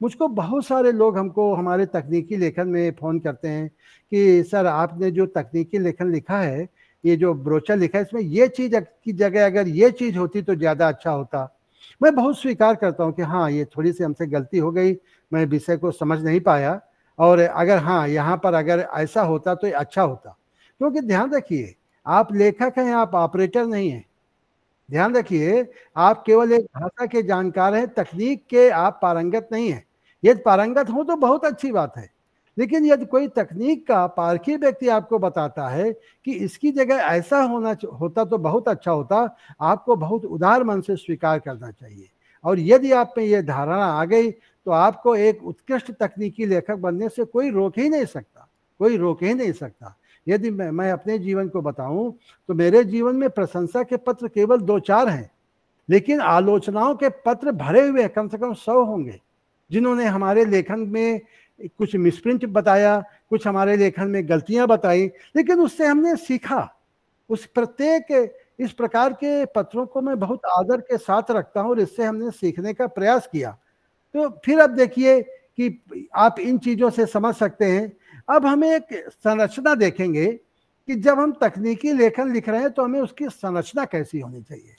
मुझको बहुत सारे लोग हमको हमारे तकनीकी लेखन में फ़ोन करते हैं कि सर आपने जो तकनीकी लेखन लिखा है, ये जो ब्रोचर लिखा है, इसमें ये चीज़ की जगह अगर ये चीज़ होती तो ज़्यादा अच्छा होता। मैं बहुत स्वीकार करता हूँ कि हाँ, ये थोड़ी सी हमसे गलती हो गई, मैं विषय को समझ नहीं पाया, और अगर हाँ यहाँ पर अगर ऐसा होता तो ये अच्छा होता। क्योंकि ध्यान रखिए, आप लेखक हैं, आप ऑपरेटर नहीं हैं। ध्यान रखिए, आप केवल एक भाषा के जानकार हैं, तकनीक के आप पारंगत नहीं हैं। यदि पारंगत हो तो बहुत अच्छी बात है, लेकिन यदि कोई तकनीक का पारखी व्यक्ति आपको बताता है कि इसकी जगह ऐसा होता तो बहुत अच्छा होता, आपको बहुत उदार मन से स्वीकार करना चाहिए। और यदि आप में ये धारणा आ गई तो आपको एक उत्कृष्ट तकनीकी लेखक बनने से कोई रोक ही नहीं सकता, कोई रोक ही नहीं सकता। यदि मैं अपने जीवन को बताऊं तो मेरे जीवन में प्रशंसा के पत्र केवल 2-4 हैं, लेकिन आलोचनाओं के पत्र भरे हुए कम से कम 100 होंगे, जिन्होंने हमारे लेखन में कुछ मिसप्रिंट बताया, कुछ हमारे लेखन में गलतियां बताई, लेकिन उससे हमने सीखा। उस प्रत्येक इस प्रकार के पत्रों को मैं बहुत आदर के साथ रखता हूं, और इससे हमने सीखने का प्रयास किया। तो फिर अब देखिए कि आप इन चीज़ों से समझ सकते हैं। अब हमें एक संरचना देखेंगे कि जब हम तकनीकी लेखन लिख रहे हैं तो हमें उसकी संरचना कैसी होनी चाहिए।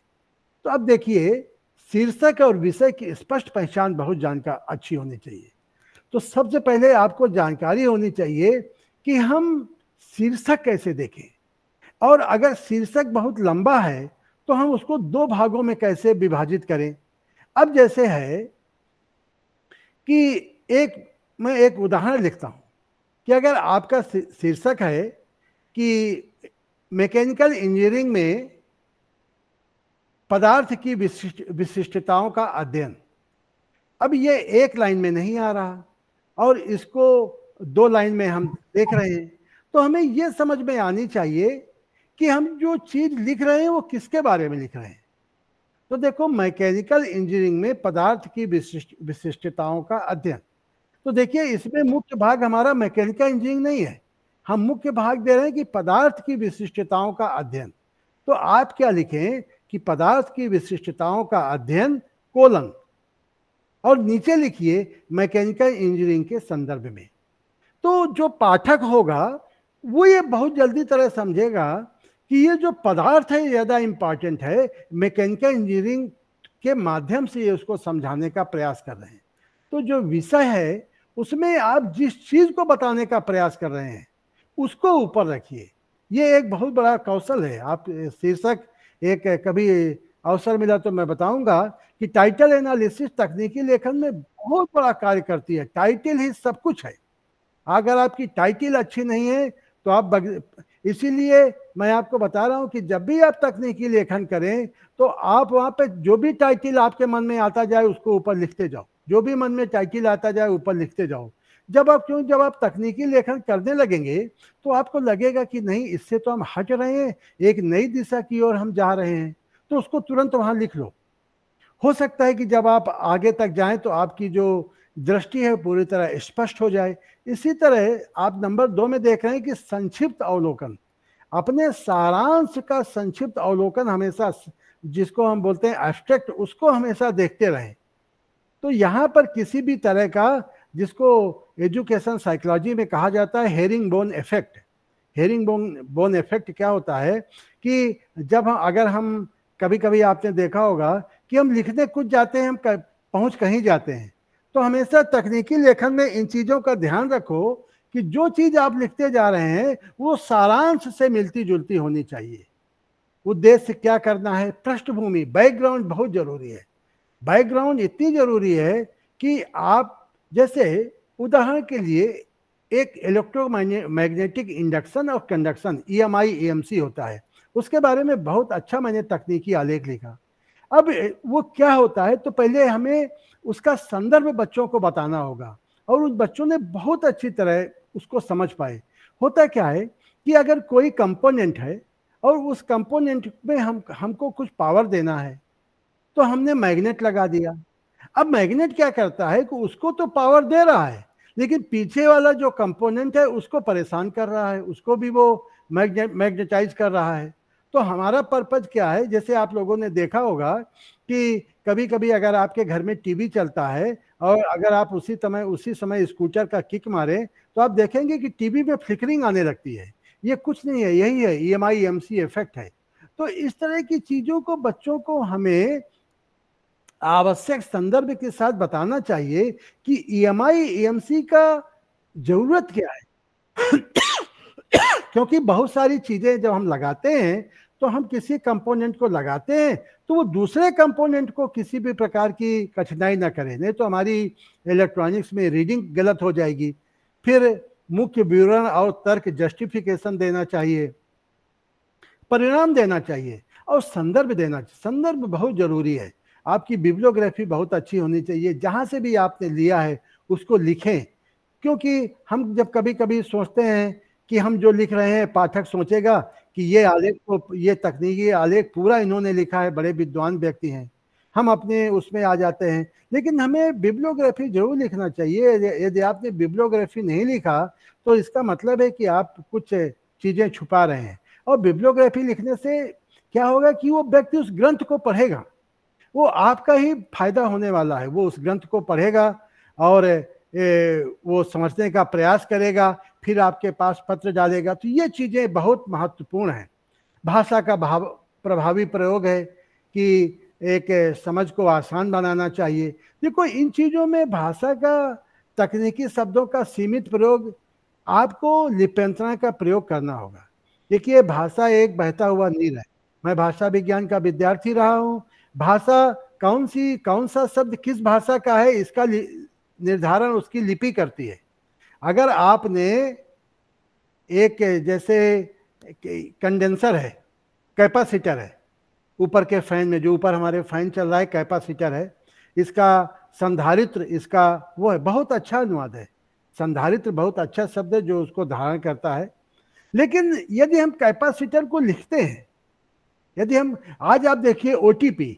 तो अब देखिए, शीर्षक और विषय की स्पष्ट पहचान बहुत अच्छी होनी चाहिए। तो सबसे पहले आपको जानकारी होनी चाहिए कि हम शीर्षक कैसे देखें, और अगर शीर्षक बहुत लंबा है तो हम उसको 2 भागों में कैसे विभाजित करें। अब जैसे है कि मैं एक उदाहरण लिखता हूं कि अगर आपका शीर्षक है कि मैकेनिकल इंजीनियरिंग में पदार्थ की विशिष्टताओं का अध्ययन, अब ये एक लाइन में नहीं आ रहा और इसको 2 लाइन में हम देख रहे हैं, तो हमें ये समझ में आनी चाहिए कि हम जो चीज लिख रहे हैं वो किसके बारे में लिख रहे हैं। तो देखो, मैकेनिकल इंजीनियरिंग में पदार्थ की विशिष्टताओं का अध्ययन, तो देखिए इसमें मुख्य भाग हमारा मैकेनिकल इंजीनियरिंग नहीं है, हम मुख्य भाग दे रहे हैं कि पदार्थ की विशिष्टताओं का अध्ययन। तो आप क्या लिखें कि पदार्थ की विशिष्टताओं का अध्ययन कोलन, और नीचे लिखिए मैकेनिकल इंजीनियरिंग के संदर्भ में। तो जो पाठक होगा वो ये बहुत जल्दी तरह समझेगा कि ये जो पदार्थ है ज़्यादा इंपॉर्टेंट है, मैकेनिकल इंजीनियरिंग के माध्यम से ये उसको समझाने का प्रयास कर रहे हैं। तो जो विषय है उसमें आप जिस चीज़ को बताने का प्रयास कर रहे हैं उसको ऊपर रखिए। ये एक बहुत बड़ा कौशल है। आप शीर्षक, एक कभी अवसर मिला तो मैं बताऊंगा कि टाइटल एनालिसिस तकनीकी लेखन में बहुत बड़ा कार्य करती है। टाइटल ही सब कुछ है। अगर आपकी टाइटल अच्छी नहीं है तो आप इसीलिए मैं आपको बता रहा हूं कि जब भी आप तकनीकी लेखन करें तो आप वहां पे जो भी टाइटल आपके मन में आता जाए उसको ऊपर लिखते जाओ, जो भी मन में टाइटल आता जाए ऊपर लिखते जाओ। जब आप तकनीकी लेखन करने लगेंगे तो आपको लगेगा कि नहीं, इससे तो हम हट रहे हैं, एक नई दिशा की ओर हम जा रहे हैं, तो उसको तुरंत वहां लिख लो। हो सकता है कि जब आप आगे तक जाएं तो आपकी जो दृष्टि है पूरी तरह स्पष्ट हो जाए। इसी तरह आप नंबर 2 में देख रहे हैं कि संक्षिप्त अवलोकन, अपने सारांश का संक्षिप्त अवलोकन हमेशा जिसको हम बोलते हैं एब्स्ट्रैक्ट, उसको हमेशा देखते रहें। तो यहाँ पर किसी भी तरह का, जिसको एजुकेशन साइकोलॉजी में कहा जाता है herring bone effect. Herring bone effect क्या होता है कि जब अगर हम कभी कभी आपने देखा होगा कि हम लिखने कुछ जाते हैं, हम पहुंच कहीं जाते हैं, तो हमेशा तकनीकी लेखन में इन चीज़ों का ध्यान रखो कि जो चीज़ आप लिखते जा रहे हैं वो सारांश से मिलती जुलती होनी चाहिए। उद्देश्य क्या करना है, पृष्ठभूमि, बैकग्राउंड बहुत जरूरी है। बैकग्राउंड इतनी जरूरी है कि आप, जैसे उदाहरण के लिए एक इलेक्ट्रोमैग्नेटिक इंडक्शन और कंडक्शन EMI EMC होता है, उसके बारे में बहुत अच्छा मैंने तकनीकी आलेख लिखा। अब वो क्या होता है, तो पहले हमें उसका संदर्भ बच्चों को बताना होगा और उन बच्चों ने बहुत अच्छी तरह उसको समझ पाए। होता क्या है कि अगर कोई कंपोनेंट है और उस कंपोनेंट में हमको कुछ पावर देना है, तो हमने मैग्नेट लगा दिया। अब मैग्नेट क्या करता है कि उसको तो पावर दे रहा है, लेकिन पीछे वाला जो कंपोनेंट है उसको परेशान कर रहा है, उसको भी वो मैग्नेटाइज कर रहा है। तो हमारा पर्पज क्या है, जैसे आप लोगों ने देखा होगा कि कभी कभी अगर आपके घर में टीवी चलता है और अगर आप उसी समय स्कूटर का किक मारे, तो आप देखेंगे कि टीवी में फ्लिकरिंग आने लगती है। ये कुछ नहीं है, यही है EMI EMC इफेक्ट है। तो इस तरह की चीजों को बच्चों को हमें आवश्यक संदर्भ के साथ बताना चाहिए कि EMI EMC का जरूरत क्या है। क्योंकि बहुत सारी चीजें जब हम लगाते हैं तो हम किसी कंपोनेंट को लगाते हैं तो वो दूसरे कंपोनेंट को किसी भी प्रकार की कठिनाई ना करे, नहीं तो हमारी इलेक्ट्रॉनिक्स में रीडिंग गलत हो जाएगी। फिर मुख्य विवरण और तर्क, जस्टिफिकेशन देना चाहिए, परिणाम देना चाहिए और संदर्भ देना चाहिए। संदर्भ बहुत जरूरी है। आपकी बिब्लियोग्राफी बहुत अच्छी होनी चाहिए, जहां से भी आपने लिया है उसको लिखें, क्योंकि हम जब कभी कभी सोचते हैं कि हम जो लिख रहे हैं पाठक सोचेगा कि ये आलेख को, ये तकनीकी आलेख पूरा इन्होंने लिखा है, बड़े विद्वान व्यक्ति हैं, हम अपने उसमें आ जाते हैं। लेकिन हमें बिब्लियोग्राफी जरूर लिखना चाहिए। यदि आपने बिब्लियोग्राफी नहीं लिखा तो इसका मतलब है कि आप कुछ चीजें छुपा रहे हैं। और बिब्लियोग्राफी लिखने से क्या होगा कि वो व्यक्ति उस ग्रंथ को पढ़ेगा, वो आपका ही फायदा होने वाला है। वो उस ग्रंथ को पढ़ेगा और वो समझने का प्रयास करेगा, फिर आपके पास पत्र डालेगा। तो ये चीजें बहुत महत्वपूर्ण हैं। भाषा का प्रभावी प्रयोग है कि एक समझ को आसान बनाना चाहिए। देखो, इन चीजों में भाषा का, तकनीकी शब्दों का सीमित प्रयोग, आपको लिप्यंतरण का प्रयोग करना होगा। देखिए, भाषा एक बहता हुआ नीर है। मैं भाषा विज्ञान का विद्यार्थी रहा हूँ। भाषा कौन सा शब्द किस भाषा का है, इसका निर्धारण उसकी लिपि करती है। अगर आपने एक, जैसे कंडेंसर है, कैपेसिटर है, ऊपर के फैन में, जो ऊपर हमारे फैन चल रहा है कैपेसिटर है, इसका संधारित्र, इसका वो है, बहुत अच्छा अनुवाद है। संधारित्र बहुत अच्छा शब्द है जो उसको धारण करता है। लेकिन यदि हम कैपेसिटर को लिखते हैं, यदि हम, आज आप देखिए OTP,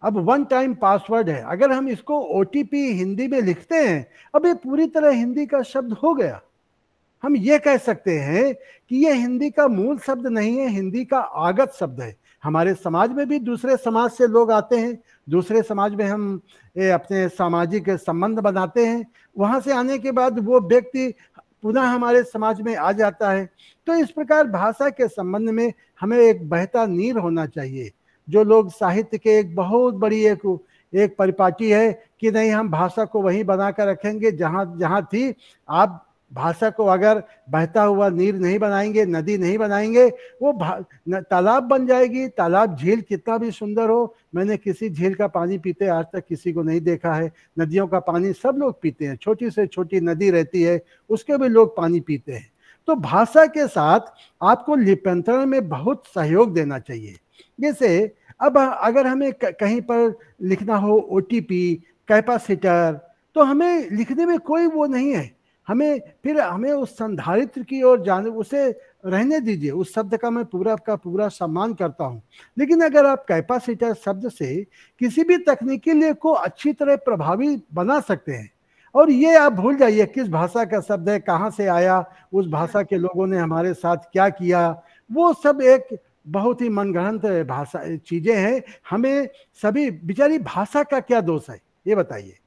अब 1 टाइम पासवर्ड है, अगर हम इसको OTP हिंदी में लिखते हैं, अब ये पूरी तरह हिंदी का शब्द हो गया। हम ये कह सकते हैं कि ये हिंदी का मूल शब्द नहीं है, हिंदी का आगत शब्द है। हमारे समाज में भी दूसरे समाज से लोग आते हैं, दूसरे समाज में हम अपने सामाजिक संबंध बनाते हैं, वहां से आने के बाद वो व्यक्ति पुनः हमारे समाज में आ जाता है। तो इस प्रकार भाषा के संबंध में हमें एक बहता नीर होना चाहिए। जो लोग साहित्य के एक बहुत बड़ी एक परिपाटी है कि नहीं, हम भाषा को वहीं बनाकर रखेंगे जहां थी। आप भाषा को अगर बहता हुआ नीर नहीं बनाएंगे, नदी नहीं बनाएंगे, वो तालाब बन जाएगी। तालाब, झील कितना भी सुंदर हो, मैंने किसी झील का पानी पीते आज तक किसी को नहीं देखा है। नदियों का पानी सब लोग पीते हैं, छोटी से छोटी नदी रहती है उसके भी लोग पानी पीते हैं। तो भाषा के साथ आपको लिप्यंतरण में बहुत सहयोग देना चाहिए। जैसे अब अगर हमें कहीं पर लिखना हो OTP, कैपेसिटर, तो हमें लिखने में कोई वो नहीं है। हमें उस संधारित्र की ओर जाने, उसे रहने दीजिए। उस शब्द का मैं पूरा का पूरा सम्मान करता हूं। लेकिन अगर आप कैपेसिटर शब्द से किसी भी तकनीकी लेख को अच्छी तरह प्रभावी बना सकते हैं, और ये आप भूल जाइए किस भाषा का शब्द है, कहाँ से आया, उस भाषा के लोगों ने हमारे साथ क्या किया, वो सब एक बहुत ही मनगढ़ंत भाषा चीजें हैं। हमें सभी, बेचारी भाषा का क्या दोष है ये बताइए?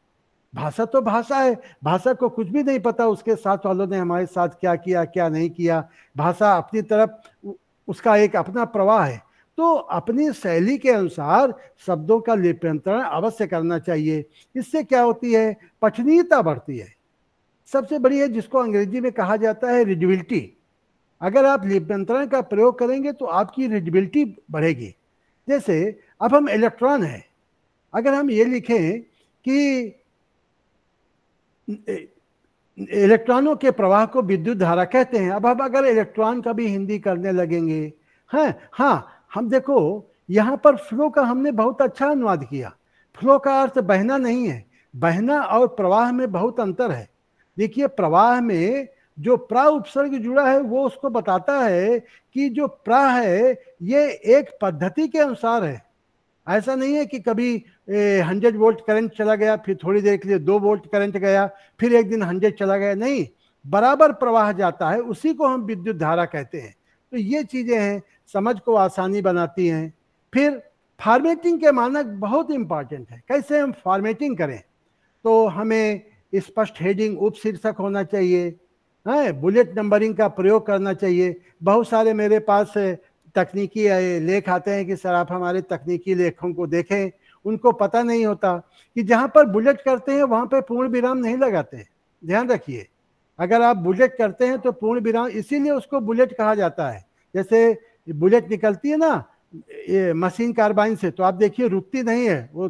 भाषा तो भाषा है, भाषा को कुछ भी नहीं पता उसके साथ वालों ने हमारे साथ क्या किया क्या नहीं किया। भाषा अपनी तरफ उसका एक अपना प्रवाह है, तो अपनी शैली के अनुसार शब्दों का लिप्यंतरण अवश्य करना चाहिए। इससे क्या होती है, पठनीयता बढ़ती है। सबसे बड़ी है जिसको अंग्रेजी में कहा जाता है रीडेबिलिटी। अगर आप लिप्यंतरण का प्रयोग करेंगे तो आपकी रीडेबिलिटी बढ़ेगी। जैसे अब हम इलेक्ट्रॉन है, अगर हम ये लिखें कि इलेक्ट्रॉनों के प्रवाह को विद्युत धारा कहते हैं, अब हम अगर इलेक्ट्रॉन का भी हिंदी करने लगेंगे, हाँ हम देखो यहाँ पर फ्लो का हमने बहुत अच्छा अनुवाद किया। फ्लो का अर्थ बहना नहीं है, बहना और प्रवाह में बहुत अंतर है। देखिए प्रवाह में जो प्रा उपसर्ग जुड़ा है वो उसको बताता है कि जो प्रा है ये एक पद्धति के अनुसार है। ऐसा नहीं है कि कभी 100 वोल्ट करंट चला गया, फिर थोड़ी देर के लिए 2 वोल्ट करंट गया, फिर एक दिन 100 चला गया, नहीं, बराबर प्रवाह जाता है, उसी को हम विद्युत धारा कहते हैं। तो ये चीजें हैं, समझ को आसानी बनाती हैं। फिर फॉर्मेटिंग के मानक बहुत इंपॉर्टेंट है। कैसे हम फॉर्मेटिंग करें, तो हमें स्पष्ट हेडिंग उपशीर्षक होना चाहिए, बुलेट नंबरिंग का प्रयोग करना चाहिए। बहुत सारे मेरे पास तकनीकी लेख आते हैं कि सर आप हमारे तकनीकी लेखों को देखें, उनको पता नहीं होता कि जहाँ पर बुलेट करते हैं वहाँ पे पूर्ण विराम नहीं लगाते हैं। ध्यान रखिए, अगर आप बुलेट करते हैं तो पूर्ण विराम, इसीलिए उसको बुलेट कहा जाता है। जैसे बुलेट निकलती है ना ये मशीन कार्बाइन से, तो आप देखिए रुकती नहीं है, वो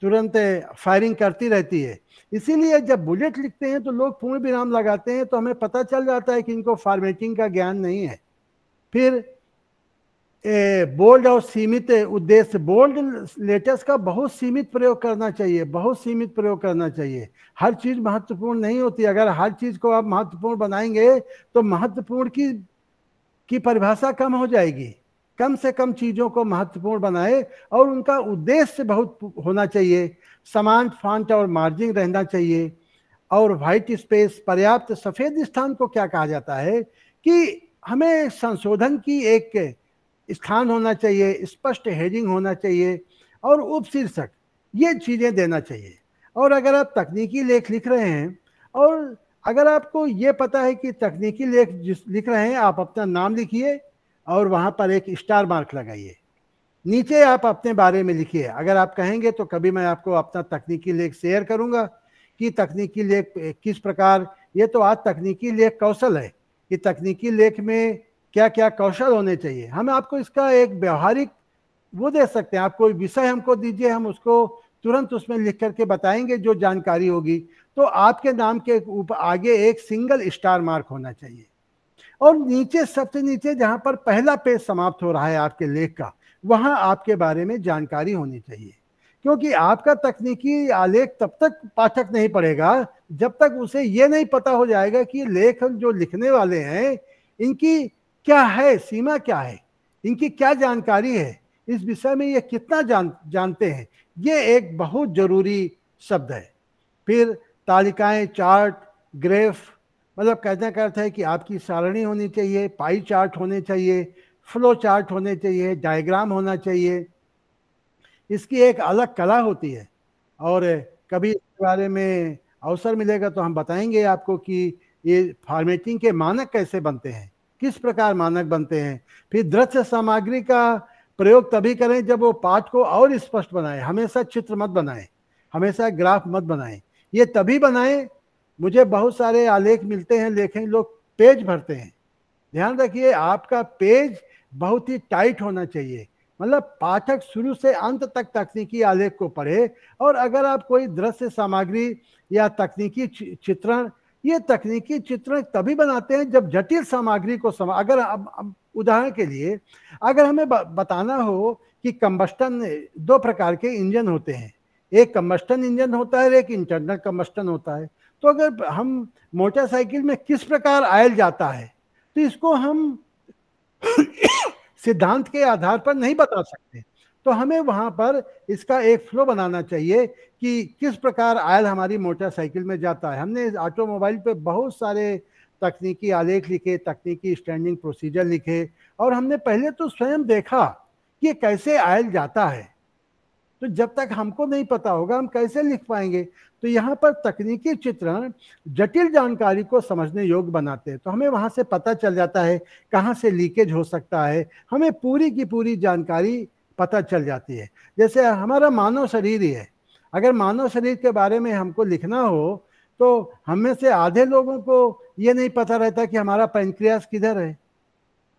तुरंत फायरिंग करती रहती है। इसीलिए जब बुलेट लिखते हैं तो लोग पूर्ण विराम लगाते हैं, तो हमें पता चल जाता है कि इनको फॉर्मेटिंग का ज्ञान नहीं है। फिर बोल्ड और सीमित उद्देश्य, बोल्ड लेटर्स का बहुत सीमित प्रयोग करना चाहिए, बहुत सीमित प्रयोग करना चाहिए। हर चीज महत्वपूर्ण नहीं होती। अगर हर चीज को आप महत्वपूर्ण बनाएंगे तो महत्वपूर्ण की परिभाषा कम हो जाएगी। कम से कम चीजों को महत्वपूर्ण बनाए और उनका उद्देश्य बहुत होना चाहिए। समान फॉन्ट और मार्जिन रहना चाहिए, और व्हाइट स्पेस, पर्याप्त सफेद स्थान को क्या कहा जाता है कि हमें संशोधन की एक स्थान होना चाहिए, स्पष्ट हेडिंग होना चाहिए, और उपशीर्षक, ये चीजें देना चाहिए। और अगर आप तकनीकी लेख लिख रहे हैं, और अगर आपको ये पता है कि तकनीकी लेख जिस लिख रहे हैं, आप अपना नाम लिखिए और वहां पर एक स्टार मार्क लगाइए। नीचे आप अपने बारे में लिखिए। अगर आप कहेंगे तो कभी मैं आपको अपना तकनीकी लेख शेयर करूंगा कि तकनीकी लेख किस प्रकार, ये तो आज तकनीकी लेख कौशल है कि तकनीकी लेख में क्या क्या कौशल होने चाहिए। हम आपको इसका एक व्यवहारिक वो दे सकते हैं। आप कोई विषय हमको दीजिए, हम उसको तुरंत उसमें लिख करके बताएंगे जो जानकारी होगी। तो आपके नाम के ऊपर आगे एक सिंगल स्टार मार्क होना चाहिए, और नीचे सबसे नीचे जहां पर पहला पेज समाप्त हो रहा है आपके लेख का, वहां आपके बारे में जानकारी होनी चाहिए। क्योंकि आपका तकनीकी आलेख तब तक पाठक नहीं पढ़ेगा जब तक उसे ये नहीं पता हो जाएगा कि लेख जो लिखने वाले हैं इनकी क्या है, सीमा क्या है, इनकी क्या जानकारी है, इस विषय में ये कितना जानते हैं। ये एक बहुत जरूरी शब्द है। फिर तालिकाएं, चार्ट, ग्रेफ, मतलब कहने का अर्थ है कि आपकी सारणी होनी चाहिए, पाई चार्ट होने चाहिए, फ्लो चार्ट होने चाहिए, डायग्राम होना चाहिए। इसकी एक अलग कला होती है, और कभी इसके बारे में अवसर मिलेगा तो हम बताएंगे आपको कि ये फॉर्मेटिंग के मानक कैसे बनते हैं, किस प्रकार मानक बनते हैं। फिर दृश्य सामग्री का प्रयोग तभी करें जब वो पाठ को और स्पष्ट बनाए। हमेशा चित्र मत बनाएं, हमेशा ग्राफ मत बनाएं, ये तभी बनाएं। मुझे बहुत सारे आलेख मिलते हैं, लेखन लोग पेज भरते हैं। ध्यान रखिए, आपका पेज बहुत ही टाइट होना चाहिए, मतलब पाठक शुरू से अंत तक तकनीकी आलेख को पढ़े। और अगर आप कोई दृश्य सामग्री या तकनीकी चित्रण, ये तकनीकी चित्रण तभी बनाते हैं जब जटिल सामग्री को अगर अब उदाहरण के लिए अगर हमें बताना हो कि कंबस्टन, 2 प्रकार के इंजन होते हैं, एक कंबस्टन इंजन होता है, एक इंटरनल कंबस्टन होता है। तो अगर हम मोटरसाइकिल में किस प्रकार ऑयल जाता है, तो इसको हम सिद्धांत के आधार पर नहीं बता सकते। तो हमें वहां पर इसका एक फ्लो बनाना चाहिए कि किस प्रकार ऑयल हमारी मोटरसाइकिल में जाता है। हमने ऑटोमोबाइल पे बहुत सारे तकनीकी आलेख लिखे, तकनीकी स्टैंडिंग प्रोसीजर लिखे, और हमने पहले तो स्वयं देखा कि ये कैसे आयल जाता है। तो जब तक हमको नहीं पता होगा हम कैसे लिख पाएंगे। तो यहाँ पर तकनीकी चित्रण जटिल जानकारी को समझने योग्य बनाते हैं। तो हमें वहाँ से पता चल जाता है कहाँ से लीकेज हो सकता है, हमें पूरी की पूरी जानकारी पता चल जाती है। जैसे हमारा मानव शरीर ही है, अगर मानव शरीर के बारे में हमको लिखना हो तो हम में से आधे लोगों को ये नहीं पता रहता कि हमारा पैंक्रियास किधर है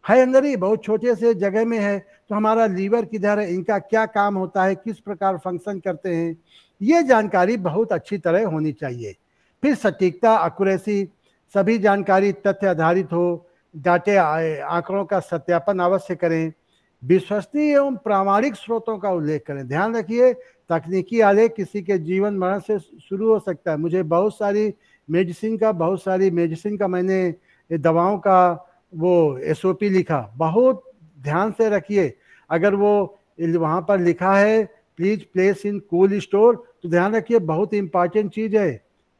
अंदर ही बहुत छोटे से जगह में है, तो हमारा लीवर किधर है, इनका क्या काम होता है, किस प्रकार फंक्शन करते हैं, ये जानकारी बहुत अच्छी तरह होनी चाहिए। फिर सटीकता, एक्यूरेसी, सभी जानकारी तथ्य आधारित हो, डाटे आंकड़ों का सत्यापन अवश्य करें, विश्वसनीय एवं प्रामाणिक स्रोतों का उल्लेख करें। ध्यान रखिए तकनीकी आलेख किसी के जीवन मरण से शुरू हो सकता है। मुझे बहुत सारी मेडिसिन का मैंने दवाओं का वो एसओपी लिखा, बहुत ध्यान से रखिए। अगर वो वहाँ पर लिखा है please place in cool store, तो ध्यान रखिए बहुत इंपॉर्टेंट चीज़ है,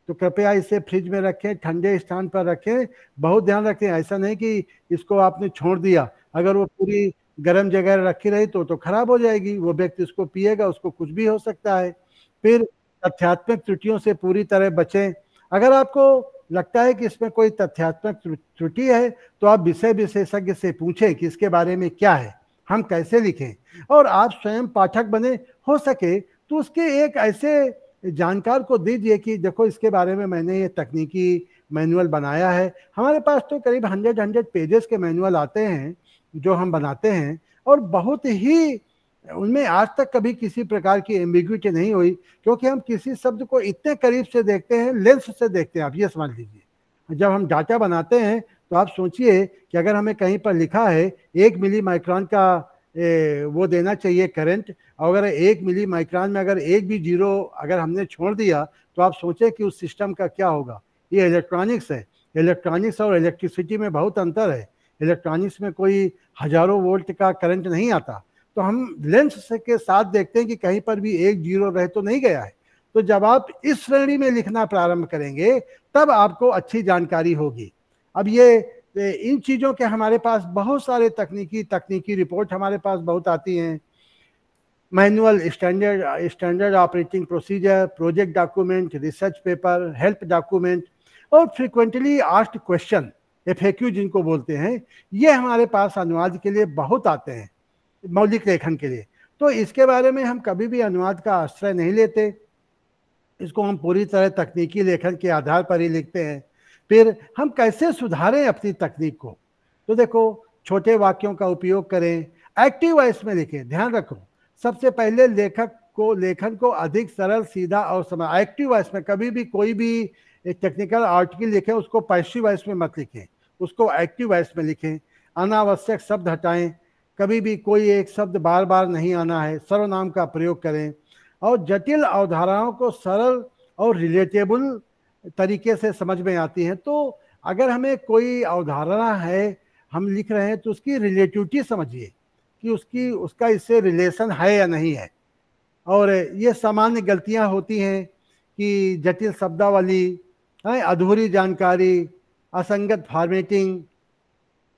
तो कृपया इसे फ्रिज में रखें, ठंडे स्थान पर रखें, बहुत ध्यान रखें। ऐसा नहीं कि इसको आपने छोड़ दिया, अगर वो पूरी गर्म जगह रखी रही तो खराब हो जाएगी, वो व्यक्ति उसको पिएगा, उसको कुछ भी हो सकता है। फिर तथ्यात्मक त्रुटियों से पूरी तरह बचें। अगर आपको लगता है कि इसमें कोई तथ्यात्मक त्रुटि है तो आप विषय विशेषज्ञ से पूछें कि इसके बारे में क्या है, हम कैसे लिखें, और आप स्वयं पाठक बने। हो सके तो उसके एक ऐसे जानकार को दीजिए कि देखो इसके बारे में मैंने ये तकनीकी मैनुअल बनाया है। हमारे पास तो करीब 100 पेजेस के मैनुअल आते हैं जो हम बनाते हैं, और बहुत ही उनमें आज तक कभी किसी प्रकार की एम्बिग्यूटी नहीं हुई, क्योंकि हम किसी शब्द को इतने करीब से देखते हैं, लेंस से देखते हैं। आप ये समझ लीजिए, जब हम डाटा बनाते हैं तो आप सोचिए कि अगर हमें कहीं पर लिखा है 1 मिली माइक्रोन का वो देना चाहिए करंट, और अगर 1 मिली माइक्रोन में अगर एक भी जीरो अगर हमने छोड़ दिया तो आप सोचें कि उस सिस्टम का क्या होगा। ये इलेक्ट्रॉनिक्स है, इलेक्ट्रॉनिक्स और इलेक्ट्रिसिटी में बहुत अंतर है। इलेक्ट्रॉनिक्स में कोई हजारों वोल्ट का करंट नहीं आता, तो हम लेंस के साथ देखते हैं कि कहीं पर भी एक जीरो रह तो नहीं गया है। तो जब आप इस श्रेणी में लिखना प्रारंभ करेंगे तब आपको अच्छी जानकारी होगी। अब ये इन चीज़ों के हमारे पास बहुत सारे तकनीकी रिपोर्ट हमारे पास बहुत आती हैं। Manual, standard operating procedure, project document, research paper, help document, और फ्रिक्वेंटली आस्क्ड क्वेश्चन, FAQ जिनको बोलते हैं, ये हमारे पास अनुवाद के लिए बहुत आते हैं, मौलिक लेखन के लिए। तो इसके बारे में हम कभी भी अनुवाद का आश्रय नहीं लेते, इसको हम पूरी तरह तकनीकी लेखन के आधार पर ही लिखते हैं। फिर हम कैसे सुधारें अपनी तकनीक को, तो देखो छोटे वाक्यों का उपयोग करें, एक्टिव वॉइस में लिखें। ध्यान रखो सबसे पहले लेखन को अधिक सरल, सीधा और एक्टिव वॉइस में कभी भी कोई भी टेक्निकल आर्टिकल लिखें उसको पैसिव वॉइस में मत लिखें, उसको एक्टिव वॉइस में लिखें। अनावश्यक शब्द हटाएं, कभी भी कोई एक शब्द बार बार नहीं आना है, सर्वनाम का प्रयोग करें, और जटिल अवधारणाओं को सरल और रिलेटेबल तरीके से समझ में आती हैं। तो अगर हमें कोई अवधारणा है हम लिख रहे हैं तो उसकी रिलेटिविटी समझिए कि उसका इससे रिलेशन है या नहीं है। और ये सामान्य गलतियां होती हैं कि जटिल शब्दावली, अधूरी जानकारी, असंगत फॉर्मेटिंग।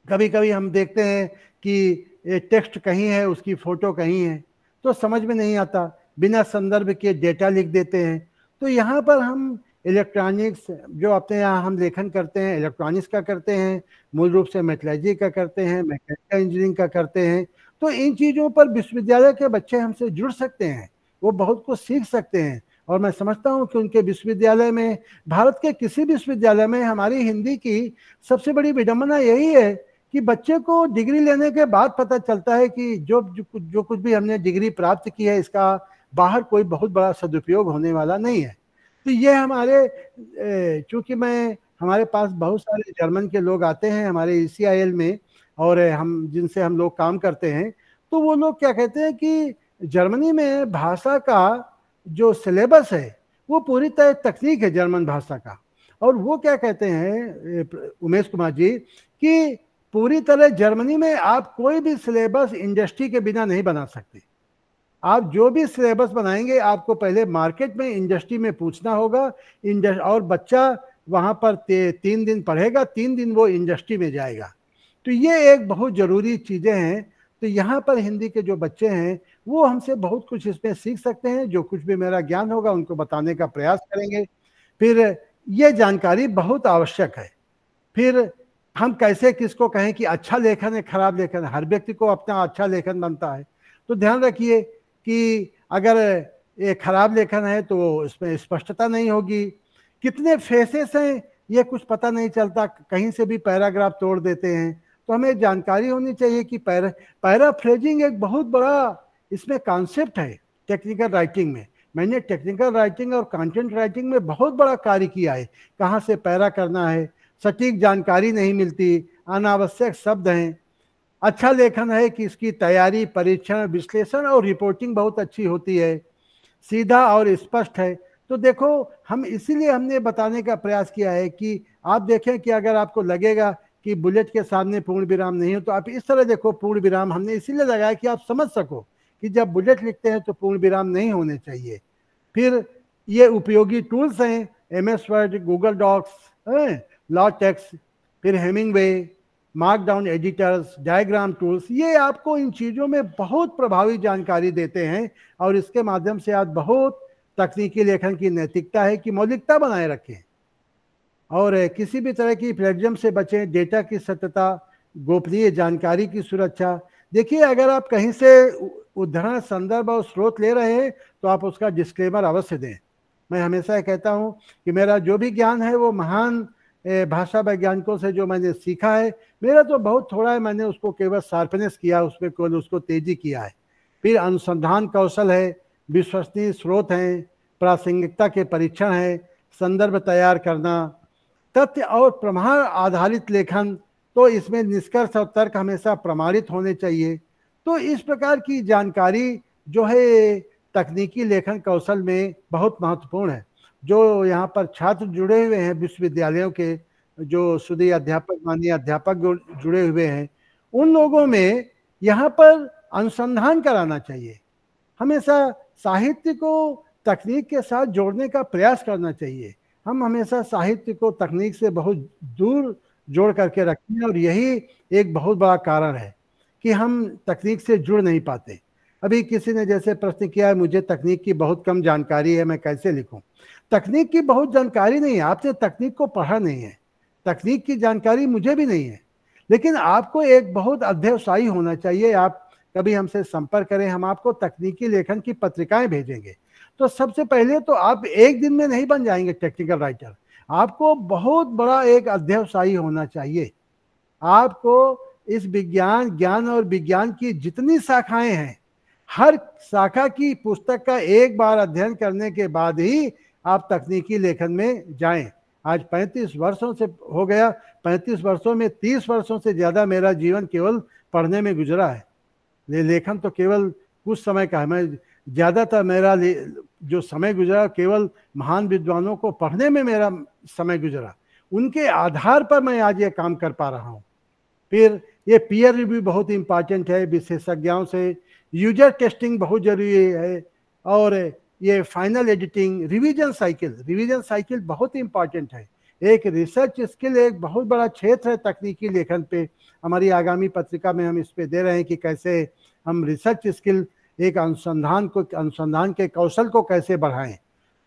कभी कभी हम देखते हैं कि टेक्स्ट कहीं है उसकी फ़ोटो कहीं है, तो समझ में नहीं आता, बिना संदर्भ के डेटा लिख देते हैं। तो यहाँ पर हम इलेक्ट्रॉनिक्स जो अपने यहाँ हम लेखन करते हैं, इलेक्ट्रॉनिक्स का करते हैं, मूल रूप से मेटलर्जी का करते हैं, मैकेनिकल इंजीनियरिंग का करते हैं। तो इन चीज़ों पर विश्वविद्यालय के बच्चे हमसे जुड़ सकते हैं, वो बहुत कुछ सीख सकते हैं। और मैं समझता हूँ कि उनके विश्वविद्यालय में, भारत के किसी विश्वविद्यालय में, हमारी हिंदी की सबसे बड़ी विडंबना यही है कि बच्चे को डिग्री लेने के बाद पता चलता है कि जो कुछ भी हमने डिग्री प्राप्त की है इसका बाहर कोई बहुत बड़ा सदुपयोग होने वाला नहीं है। तो ये चूंकि हमारे पास बहुत सारे जर्मन के लोग आते हैं हमारे ECIL में, और जिनसे हम लोग काम करते हैं, तो वो लोग क्या कहते हैं कि जर्मनी में भाषा का जो सिलेबस है वो पूरी तरह तकनीक है जर्मन भाषा का। और वो क्या कहते हैं उमेश कुमार जी कि पूरी तरह जर्मनी में आप कोई भी सिलेबस इंडस्ट्री के बिना नहीं बना सकते। आप जो भी सिलेबस बनाएंगे आपको पहले मार्केट में, इंडस्ट्री में पूछना होगा। और बच्चा वहाँ पर 3 दिन पढ़ेगा, 3 दिन वो इंडस्ट्री में जाएगा। तो ये एक बहुत ज़रूरी चीज़ें हैं। तो यहाँ पर हिंदी के जो बच्चे हैं वो हमसे बहुत कुछ इसमें सीख सकते हैं। जो कुछ भी मेरा ज्ञान होगा उनको बताने का प्रयास करेंगे। फिर ये जानकारी बहुत आवश्यक है। फिर हम कैसे किसको कहें कि अच्छा लेखन है खराब लेखन है, हर व्यक्ति को अपना अच्छा लेखन बनता है। तो ध्यान रखिए कि अगर ये खराब लेखन है तो इसमें स्पष्टता नहीं होगी। कितने फेसेस हैं ये कुछ पता नहीं चलता, कहीं से भी पैराग्राफ तोड़ देते हैं। तो हमें जानकारी होनी चाहिए कि पैराफ्रेजिंग एक बहुत बड़ा इसमें कॉन्सेप्ट है टेक्निकल राइटिंग में। मैंने टेक्निकल राइटिंग और कंटेंट राइटिंग में बहुत बड़ा कार्य किया है। कहाँ से पैरा करना है, सटीक जानकारी नहीं मिलती, अनावश्यक शब्द हैं। अच्छा लेखन है कि इसकी तैयारी, परीक्षण, विश्लेषण और रिपोर्टिंग बहुत अच्छी होती है, सीधा और स्पष्ट है। तो देखो हम इसीलिए हमने बताने का प्रयास किया है कि आप देखें कि अगर आपको लगेगा कि बुलेट के सामने पूर्ण विराम नहीं हो तो आप इस तरह देखो पूर्ण विराम हमने इसीलिए लगाया कि आप समझ सको कि जब बुलेट लिखते हैं तो पूर्ण विराम नहीं होने चाहिए। फिर ये उपयोगी टूल्स हैं, MS वर्ड, गूगल डॉक्स, लॉटेक्स, फिर Hemingway, markdown editors, diagram tools, ये आपको इन चीज़ों में बहुत प्रभावी जानकारी देते हैं। और इसके माध्यम से आज बहुत तकनीकी लेखन की नैतिकता है कि मौलिकता बनाए रखें और किसी भी तरह की प्लेजम से बचें, डेटा की सत्यता, गोपनीय जानकारी की सुरक्षा। देखिए अगर आप कहीं से उद्धरण, संदर्भ और स्रोत ले रहे हैं तो आप उसका डिस्क्लेमर अवश्य दें। मैं हमेशा कहता हूं कि मेरा जो भी ज्ञान है वो महान भाषा वैज्ञानिकों से जो मैंने सीखा है, मेरा तो बहुत थोड़ा है, मैंने उसको केवल शार्पनेस किया, उसमें केवल उसको तेजी किया है। फिर अनुसंधान कौशल है, विश्वसनीय स्रोत हैं, प्रासंगिकता के परीक्षण है, संदर्भ तैयार करना, तथ्य और प्रमाण आधारित लेखन। तो इसमें निष्कर्ष और तर्क हमेशा प्रमाणित होने चाहिए। तो इस प्रकार की जानकारी जो है तकनीकी लेखन कौशल में बहुत महत्वपूर्ण है। जो यहाँ पर छात्र जुड़े हुए हैं विश्वविद्यालयों के, जो सुधी अध्यापक, माननीय अध्यापक जुड़े हुए हैं, उन लोगों में यहाँ पर अनुसंधान कराना चाहिए। हमेशा साहित्य को तकनीक के साथ जोड़ने का प्रयास करना चाहिए। हम हमेशा साहित्य को तकनीक से बहुत दूर जोड़ करके रखते हैं और यही एक बहुत बड़ा कारण है कि हम तकनीक से जुड़ नहीं पाते। अभी किसी ने जैसे प्रश्न किया है, मुझे तकनीक की बहुत कम जानकारी है, मैं कैसे लिखूं? तकनीक की बहुत जानकारी नहीं है, आपने तकनीक को पढ़ा नहीं है। तकनीक की जानकारी मुझे भी नहीं है, लेकिन आपको एक बहुत अध्यवसायी होना चाहिए। आप कभी हमसे संपर्क करें, हम आपको तकनीकी लेखन की पत्रिकाएं भेजेंगे। तो सबसे पहले तो आप एक दिन में नहीं बन जाएंगे टेक्निकल राइटर, आपको बहुत बड़ा एक अध्यवसायी होना चाहिए। आपको इस विज्ञान, ज्ञान और विज्ञान की जितनी शाखाएं हैं, हर शाखा की पुस्तक का एक बार अध्ययन करने के बाद ही आप तकनीकी लेखन में जाएं। आज 35 वर्षों से हो गया, 35 वर्षों में 30 वर्षों से ज़्यादा मेरा जीवन केवल पढ़ने में गुजरा है। लेखन तो केवल कुछ समय का है। मैं ज़्यादातर मेरा जो समय गुजरा केवल महान विद्वानों को पढ़ने में मेरा समय गुजरा, उनके आधार पर मैं आज ये काम कर पा रहा हूँ। फिर ये पीयर रिव्यू बहुत इंपॉर्टेंट है, विशेषज्ञों से यूजर टेस्टिंग बहुत जरूरी है, और ये फाइनल एडिटिंग, रिवीजन साइकिल बहुत इंपॉर्टेंट है। एक रिसर्च स्किल एक बहुत बड़ा क्षेत्र है तकनीकी लेखन पे। हमारी आगामी पत्रिका में हम इस पे दे रहे हैं कि कैसे हम रिसर्च स्किल, एक अनुसंधान के कौशल को कैसे बढ़ाएं।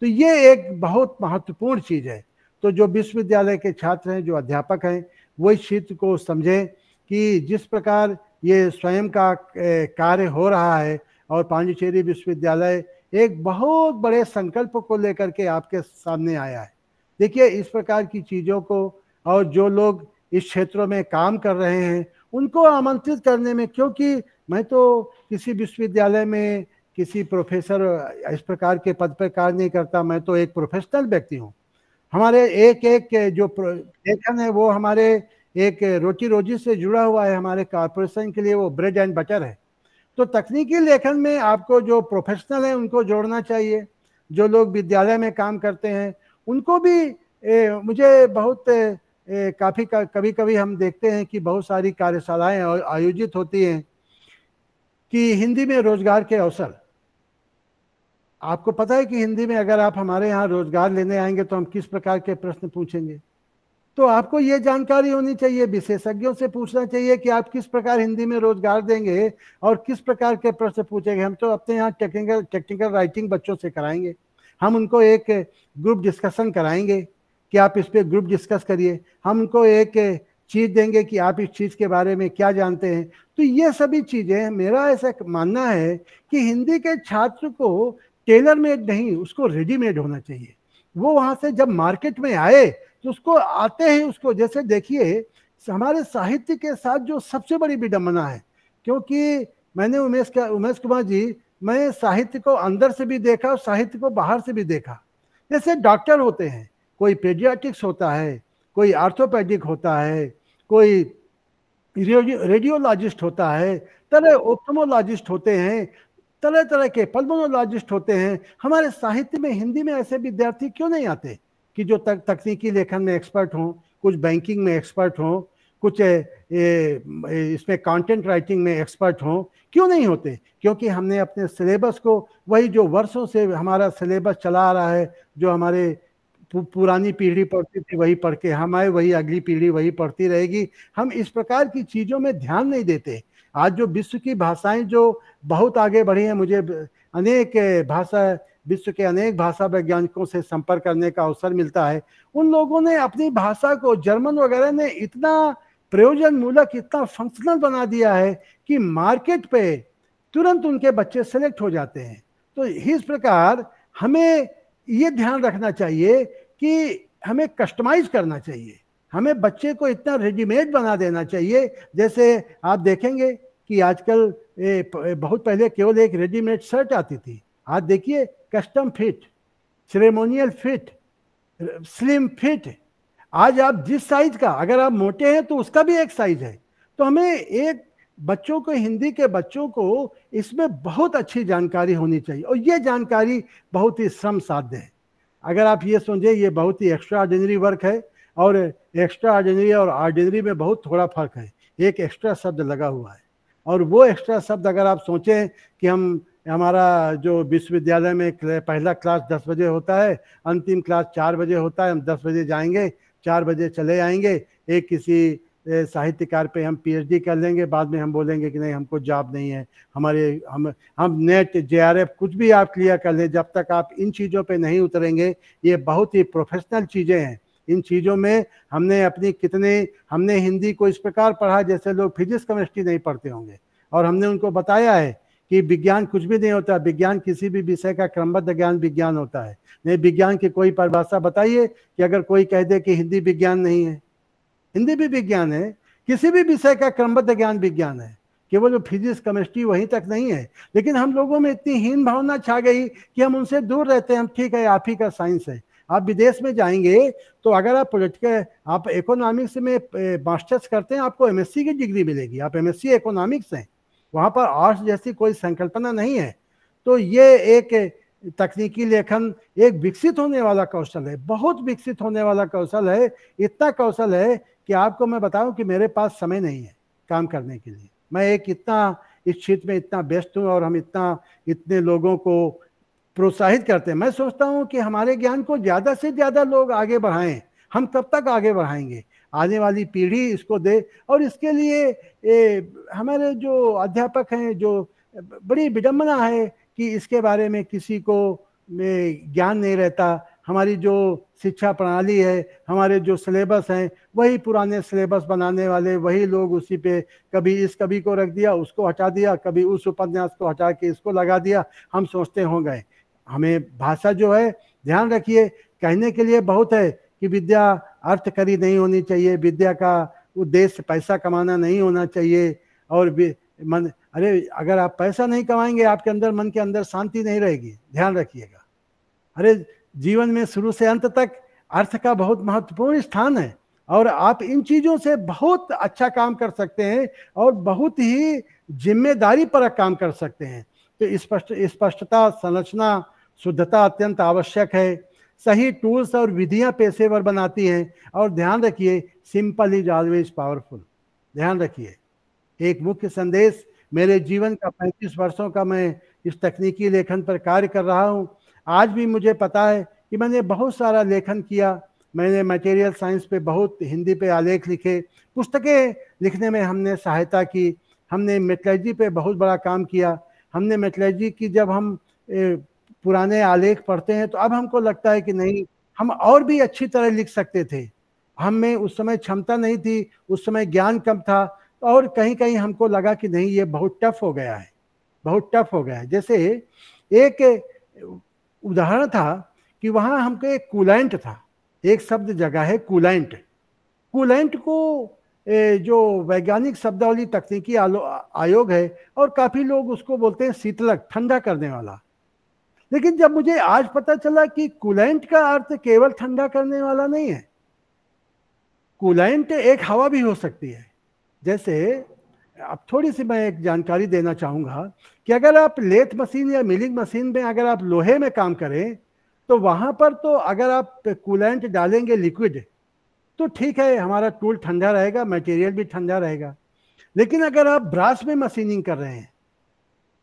तो ये एक बहुत महत्वपूर्ण चीज़ है। तो जो विश्वविद्यालय के छात्र हैं, जो अध्यापक हैं, वो इस क्षेत्र को समझें कि जिस प्रकार ये स्वयं का कार्य हो रहा है और पांडिचेरी विश्वविद्यालय एक बहुत बड़े संकल्प को लेकर के आपके सामने आया है। देखिए इस प्रकार की चीज़ों को, और जो लोग इस क्षेत्रों में काम कर रहे हैं उनको आमंत्रित करने में, क्योंकि मैं तो किसी विश्वविद्यालय में किसी प्रोफेसर इस प्रकार के पद पर कार्य नहीं करता, मैं तो एक प्रोफेशनल व्यक्ति हूँ। हमारे एक जो लेखन है वो हमारे एक रोटी रोजी से जुड़ा हुआ है, हमारे कॉर्पोरेशन के लिए वो ब्रेड एंड बटर है। तो तकनीकी लेखन में आपको जो प्रोफेशनल है उनको जोड़ना चाहिए, जो लोग विद्यालय में काम करते हैं उनको भी मुझे बहुत कभी कभी हम देखते हैं कि बहुत सारी कार्यशालाएं आयोजित होती हैं कि हिंदी में रोजगार के अवसर। आपको पता है कि हिंदी में अगर आप हमारे यहाँ रोजगार लेने आएंगे तो हम किस प्रकार के प्रश्न पूछेंगे? तो आपको ये जानकारी होनी चाहिए, विशेषज्ञों से पूछना चाहिए कि आप किस प्रकार हिंदी में रोजगार देंगे और किस प्रकार के प्रश्न पूछेंगे। हम तो अपने यहाँ टेक्निकल राइटिंग बच्चों से कराएंगे, हम उनको एक ग्रुप डिस्कशन कराएंगे कि आप इस पे ग्रुप डिस्कस करिए, हम उनको एक चीज देंगे कि आप इस चीज के बारे में क्या जानते हैं। तो ये सभी चीजें, मेरा ऐसा मानना है कि हिंदी के छात्र को टेलर मेड नहीं, उसको रेडीमेड होना चाहिए। वो वहां से जब मार्केट में आए तो उसको आते ही उसको, जैसे देखिए हमारे साहित्य के साथ जो सबसे बड़ी विडंबना है, क्योंकि मैंने उमेश कुमार जी, मैं साहित्य को अंदर से भी देखा और साहित्य को बाहर से भी देखा। जैसे डॉक्टर होते हैं, कोई पेडियाट्रिक्स होता है, कोई आर्थोपेडिक होता है, कोई रेडियोलॉजिस्ट होता है, तरह ओप्थोमोलॉजिस्ट होते हैं, तरह तरह के पल्मोनोलॉजिस्ट होते हैं। हमारे साहित्य में, हिंदी में ऐसे विद्यार्थी क्यों नहीं आते कि जो तकनीकी लेखन में एक्सपर्ट हों, कुछ बैंकिंग में एक्सपर्ट हों, कुछ इसमें कंटेंट राइटिंग में एक्सपर्ट हों? क्यों नहीं होते? क्योंकि हमने अपने सिलेबस को, वही जो वर्षों से हमारा सिलेबस चला आ रहा है, जो हमारे पुरानी पीढ़ी पढ़ती थी वही पढ़ के हम आए, वही अगली पीढ़ी वही पढ़ती रहेगी। हम इस प्रकार की चीज़ों में ध्यान नहीं देते। आज जो विश्व की भाषाएं जो बहुत आगे बढ़ी हैं, मुझे विश्व के अनेक भाषा वैज्ञानिकों से संपर्क करने का अवसर मिलता है। उन लोगों ने अपनी भाषा को, जर्मन वगैरह ने इतना प्रयोजन मूलक, इतना फंक्शनल बना दिया है कि मार्केट पे तुरंत उनके बच्चे सेलेक्ट हो जाते हैं। तो इस प्रकार हमें ये ध्यान रखना चाहिए कि हमें कस्टमाइज करना चाहिए, हमें बच्चे को इतना रेडीमेड बना देना चाहिए। जैसे आप देखेंगे कि आजकल बहुत पहले केवल एक रेडीमेड शर्ट आती थी, आज देखिए custom fit, ceremonial fit, slim fit. आज आप जिस साइज का, अगर आप मोटे हैं तो उसका भी एक साइज है। तो हमें एक बच्चों को, हिंदी के बच्चों को इसमें बहुत अच्छी जानकारी होनी चाहिए, और ये जानकारी बहुत ही श्रम साध्य है। अगर आप ये समझे, ये बहुत ही एक्स्ट्रा ऑर्डिनरी वर्क है, और एक्स्ट्रा ऑर्डिनरी और ऑर्डिनरी में बहुत थोड़ा फर्क है। एक एक्स्ट्रा शब्द लगा हुआ है, और वो एक्स्ट्रा शब्द अगर आप सोचें कि हमारा जो विश्वविद्यालय में पहला क्लास 10 बजे होता है, अंतिम क्लास 4 बजे होता है, हम 10 बजे जाएंगे, 4 बजे चले आएंगे, एक किसी साहित्यकार पे हम पीएचडी कर लेंगे, बाद में हम बोलेंगे कि नहीं हमको जॉब नहीं है, हम नेट जेआरएफ कुछ भी आप क्लियर कर लें, जब तक आप इन चीज़ों पे नहीं उतरेंगे, ये बहुत ही प्रोफेशनल चीज़ें हैं। इन चीज़ों में हमने हिंदी को इस प्रकार पढ़ा जैसे लोग फिजिक्स केमिस्ट्री नहीं पढ़ते होंगे, और हमने उनको बताया है कि विज्ञान कुछ भी नहीं होता, विज्ञान किसी भी विषय का क्रमबद्ध ज्ञान विज्ञान होता है। नहीं, विज्ञान की कोई परिभाषा बताइए कि अगर कोई कह दे कि हिंदी विज्ञान नहीं है। हिंदी भी विज्ञान है, किसी भी विषय का क्रमबद्ध ज्ञान विज्ञान है, केवल फिजिक्स केमिस्ट्री वहीं तक नहीं है। लेकिन हम लोगों में इतनी हीन भावना छा गई कि हम उनसे दूर रहते हैं। हम ठीक है, आप ही का साइंस है। आप विदेश में जाएंगे तो अगर आप इकोनॉमिक्स में मास्टर्स करते हैं, आपको एमएससी की डिग्री मिलेगी, आप एमएससी इकोनॉमिक्स हैं, वहाँ पर आर्ट्स जैसी कोई संकल्पना नहीं है। तो ये एक तकनीकी लेखन एक विकसित होने वाला कौशल है, बहुत विकसित होने वाला कौशल है। इतना कौशल है कि आपको मैं बताऊं कि मेरे पास समय नहीं है काम करने के लिए। मैं इस क्षेत्र में इतना व्यस्त हूँ, और हम इतने लोगों को प्रोत्साहित करते हैं। मैं सोचता हूँ कि हमारे ज्ञान को ज़्यादा से ज़्यादा लोग आगे बढ़ाएं। हम कब तक आगे बढ़ाएंगे? आने वाली पीढ़ी इसको दे, और इसके लिए हमारे जो अध्यापक हैं, जो बड़ी विडंबना है कि इसके बारे में किसी को ज्ञान नहीं रहता। हमारी जो शिक्षा प्रणाली है, हमारे जो सिलेबस हैं, वही पुराने सिलेबस बनाने वाले वही लोग, उसी पे कभी इस कवि को रख दिया, उसको हटा दिया, कभी उस उपन्यास को हटा के इसको लगा दिया, हम सोचते हो गए। हमें भाषा जो है, ध्यान रखिए, कहने के लिए बहुत है कि विद्या अर्थकरी नहीं होनी चाहिए, विद्या का उद्देश्य पैसा कमाना नहीं होना चाहिए। और अरे अगर आप पैसा नहीं कमाएंगे, आपके अंदर, मन के अंदर शांति नहीं रहेगी, ध्यान रखिएगा। अरे जीवन में शुरू से अंत तक अर्थ का बहुत महत्वपूर्ण स्थान है, और आप इन चीज़ों से बहुत अच्छा काम कर सकते हैं, और बहुत ही जिम्मेदारी परक काम कर सकते हैं। तो स्पष्टता, संरचना, शुद्धता अत्यंत आवश्यक है। सही टूल्स और विधियां पेशेवर बनाती हैं। और ध्यान रखिए, सिंपल इज ऑलवेज पावरफुल। ध्यान रखिए, एक मुख्य संदेश मेरे जीवन का 35 वर्षों का मैं इस तकनीकी लेखन पर कार्य कर रहा हूँ। आज भी मुझे पता है कि मैंने बहुत सारा लेखन किया। मैंने मटेरियल साइंस पे बहुत हिंदी पे आलेख लिखे, पुस्तकें लिखने में हमने सहायता की। हमने मेटलर्जी पे बहुत बड़ा काम किया। हमने मेटलर्जी की जब हम पुराने आलेख पढ़ते हैं तो अब हमको लगता है कि नहीं, हम और भी अच्छी तरह लिख सकते थे। हम में उस समय क्षमता नहीं थी, उस समय ज्ञान कम था, और कहीं कहीं हमको लगा कि नहीं, ये बहुत टफ हो गया है, बहुत टफ हो गया है। जैसे एक उदाहरण था कि वहाँ हमको एक कूलेंट था, एक शब्द जगह है कूलेंट। कूलेंट को जो वैज्ञानिक शब्दावली तकनीकी आयोग है, और काफ़ी लोग उसको बोलते हैं शीतलक, ठंडा करने वाला। लेकिन जब मुझे आज पता चला कि कूलेंट का अर्थ केवल ठंडा करने वाला नहीं है, कूलेंट एक हवा भी हो सकती है। जैसे अब थोड़ी सी मैं एक जानकारी देना चाहूँगा कि अगर आप लेथ मशीन या मिलिंग मशीन में अगर आप लोहे में काम करें तो वहाँ पर तो अगर आप कूलेंट डालेंगे लिक्विड तो ठीक है, हमारा टूल ठंडा रहेगा, मटेरियल भी ठंडा रहेगा। लेकिन अगर आप ब्रास में मशीनिंग कर रहे हैं,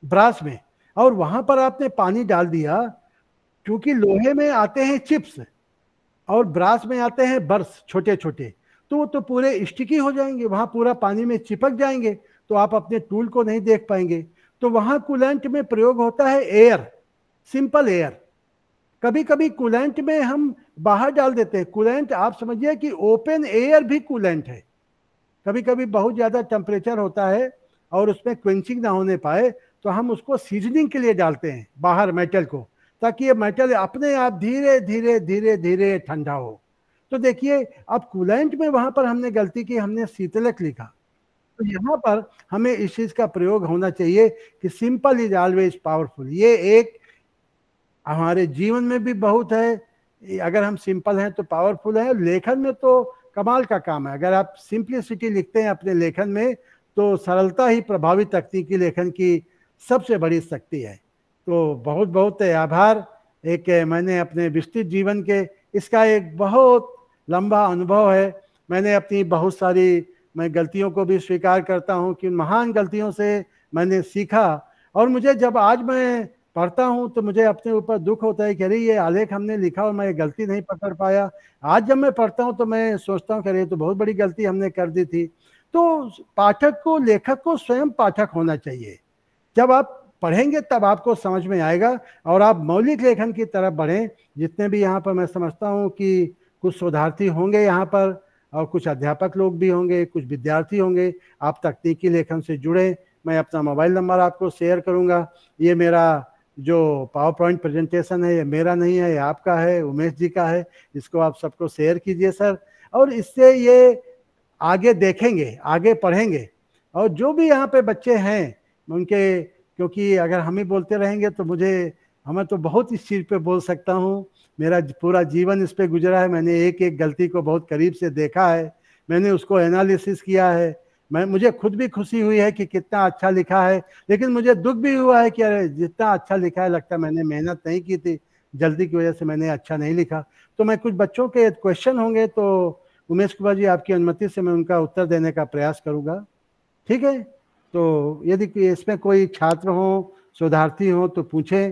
ब्रास में, और वहाँ पर आपने पानी डाल दिया, क्योंकि लोहे में आते हैं चिप्स और ब्रास में आते हैं बर्स छोटे छोटे, तो वो तो पूरे स्टिकी हो जाएंगे, वहाँ पूरा पानी में चिपक जाएंगे, तो आप अपने टूल को नहीं देख पाएंगे। तो वहाँ कूलेंट में प्रयोग होता है एयर, सिंपल एयर। कभी कभी कूलेंट में हम बाहर डाल देते हैं कूलेंट, आप समझिए कि ओपन एयर भी कूलेंट है। कभी कभी बहुत ज़्यादा टेम्परेचर होता है और उसमें क्वेंचिंग ना होने पाए तो हम उसको सीजनिंग के लिए डालते हैं बाहर मेटल को, ताकि ये मेटल अपने आप धीरे धीरे धीरे धीरे ठंडा हो। तो देखिए, अब कूलेंट में वहाँ पर हमने गलती की, हमने शीतलक लिखा। तो यहाँ पर हमें इस चीज़ का प्रयोग होना चाहिए कि सिंपल इज ऑलवेज पावरफुल। ये एक हमारे जीवन में भी बहुत है, अगर हम सिंपल हैं तो पावरफुल है। लेखन में तो कमाल का काम है, अगर आप सिंप्लिसिटी लिखते हैं अपने लेखन में तो सरलता ही प्रभावी तकनीकी लेखन की सबसे बड़ी शक्ति है। तो बहुत बहुत आभार। एक मैंने अपने विस्तृत जीवन के इसका एक बहुत लंबा अनुभव है। मैंने अपनी बहुत सारी मैं गलतियों को भी स्वीकार करता हूँ कि महान गलतियों से मैंने सीखा, और मुझे जब आज मैं पढ़ता हूँ तो मुझे अपने ऊपर दुख होता है कि अरे ये आलेख हमने लिखा और मैं गलती नहीं पकड़ पाया। आज जब मैं पढ़ता हूँ तो मैं सोचता हूँ कि अरे तो बहुत बड़ी गलती हमने कर दी थी। तो पाठक को, लेखक को स्वयं पाठक होना चाहिए। जब आप पढ़ेंगे तब आपको समझ में आएगा और आप मौलिक लेखन की तरफ बढ़ें। जितने भी यहाँ पर मैं समझता हूँ कि कुछ शोधार्थी होंगे यहाँ पर और कुछ अध्यापक लोग भी होंगे, कुछ विद्यार्थी होंगे, आप तकनीकी लेखन से जुड़े। मैं अपना मोबाइल नंबर आपको शेयर करूँगा। ये मेरा जो पावर पॉइंट प्रेजेंटेशन है ये मेरा नहीं है, ये आपका है, उमेश जी का है। इसको आप सबको शेयर कीजिए सर, और इससे ये आगे देखेंगे, आगे पढ़ेंगे। और जो भी यहाँ पे बच्चे हैं उनके, क्योंकि अगर हम ही बोलते रहेंगे तो हमें तो बहुत इस चीज़ पे बोल सकता हूँ। मेरा पूरा जीवन इस पे गुजरा है। मैंने एक एक गलती को बहुत करीब से देखा है, मैंने उसको एनालिसिस किया है। मुझे खुद भी खुशी हुई है कि कितना अच्छा लिखा है, लेकिन मुझे दुख भी हुआ है कि अरे जितना अच्छा लिखा है लगता है मैंने मेहनत नहीं की थी, जल्दी की वजह से मैंने अच्छा नहीं लिखा। तो मैं कुछ बच्चों के क्वेश्चन होंगे तो उमेश कुमार जी आपकी अनुमति से मैं उनका उत्तर देने का प्रयास करूँगा, ठीक है? तो यदि इसमें कोई छात्र हो, शोधार्थी हो तो पूछें।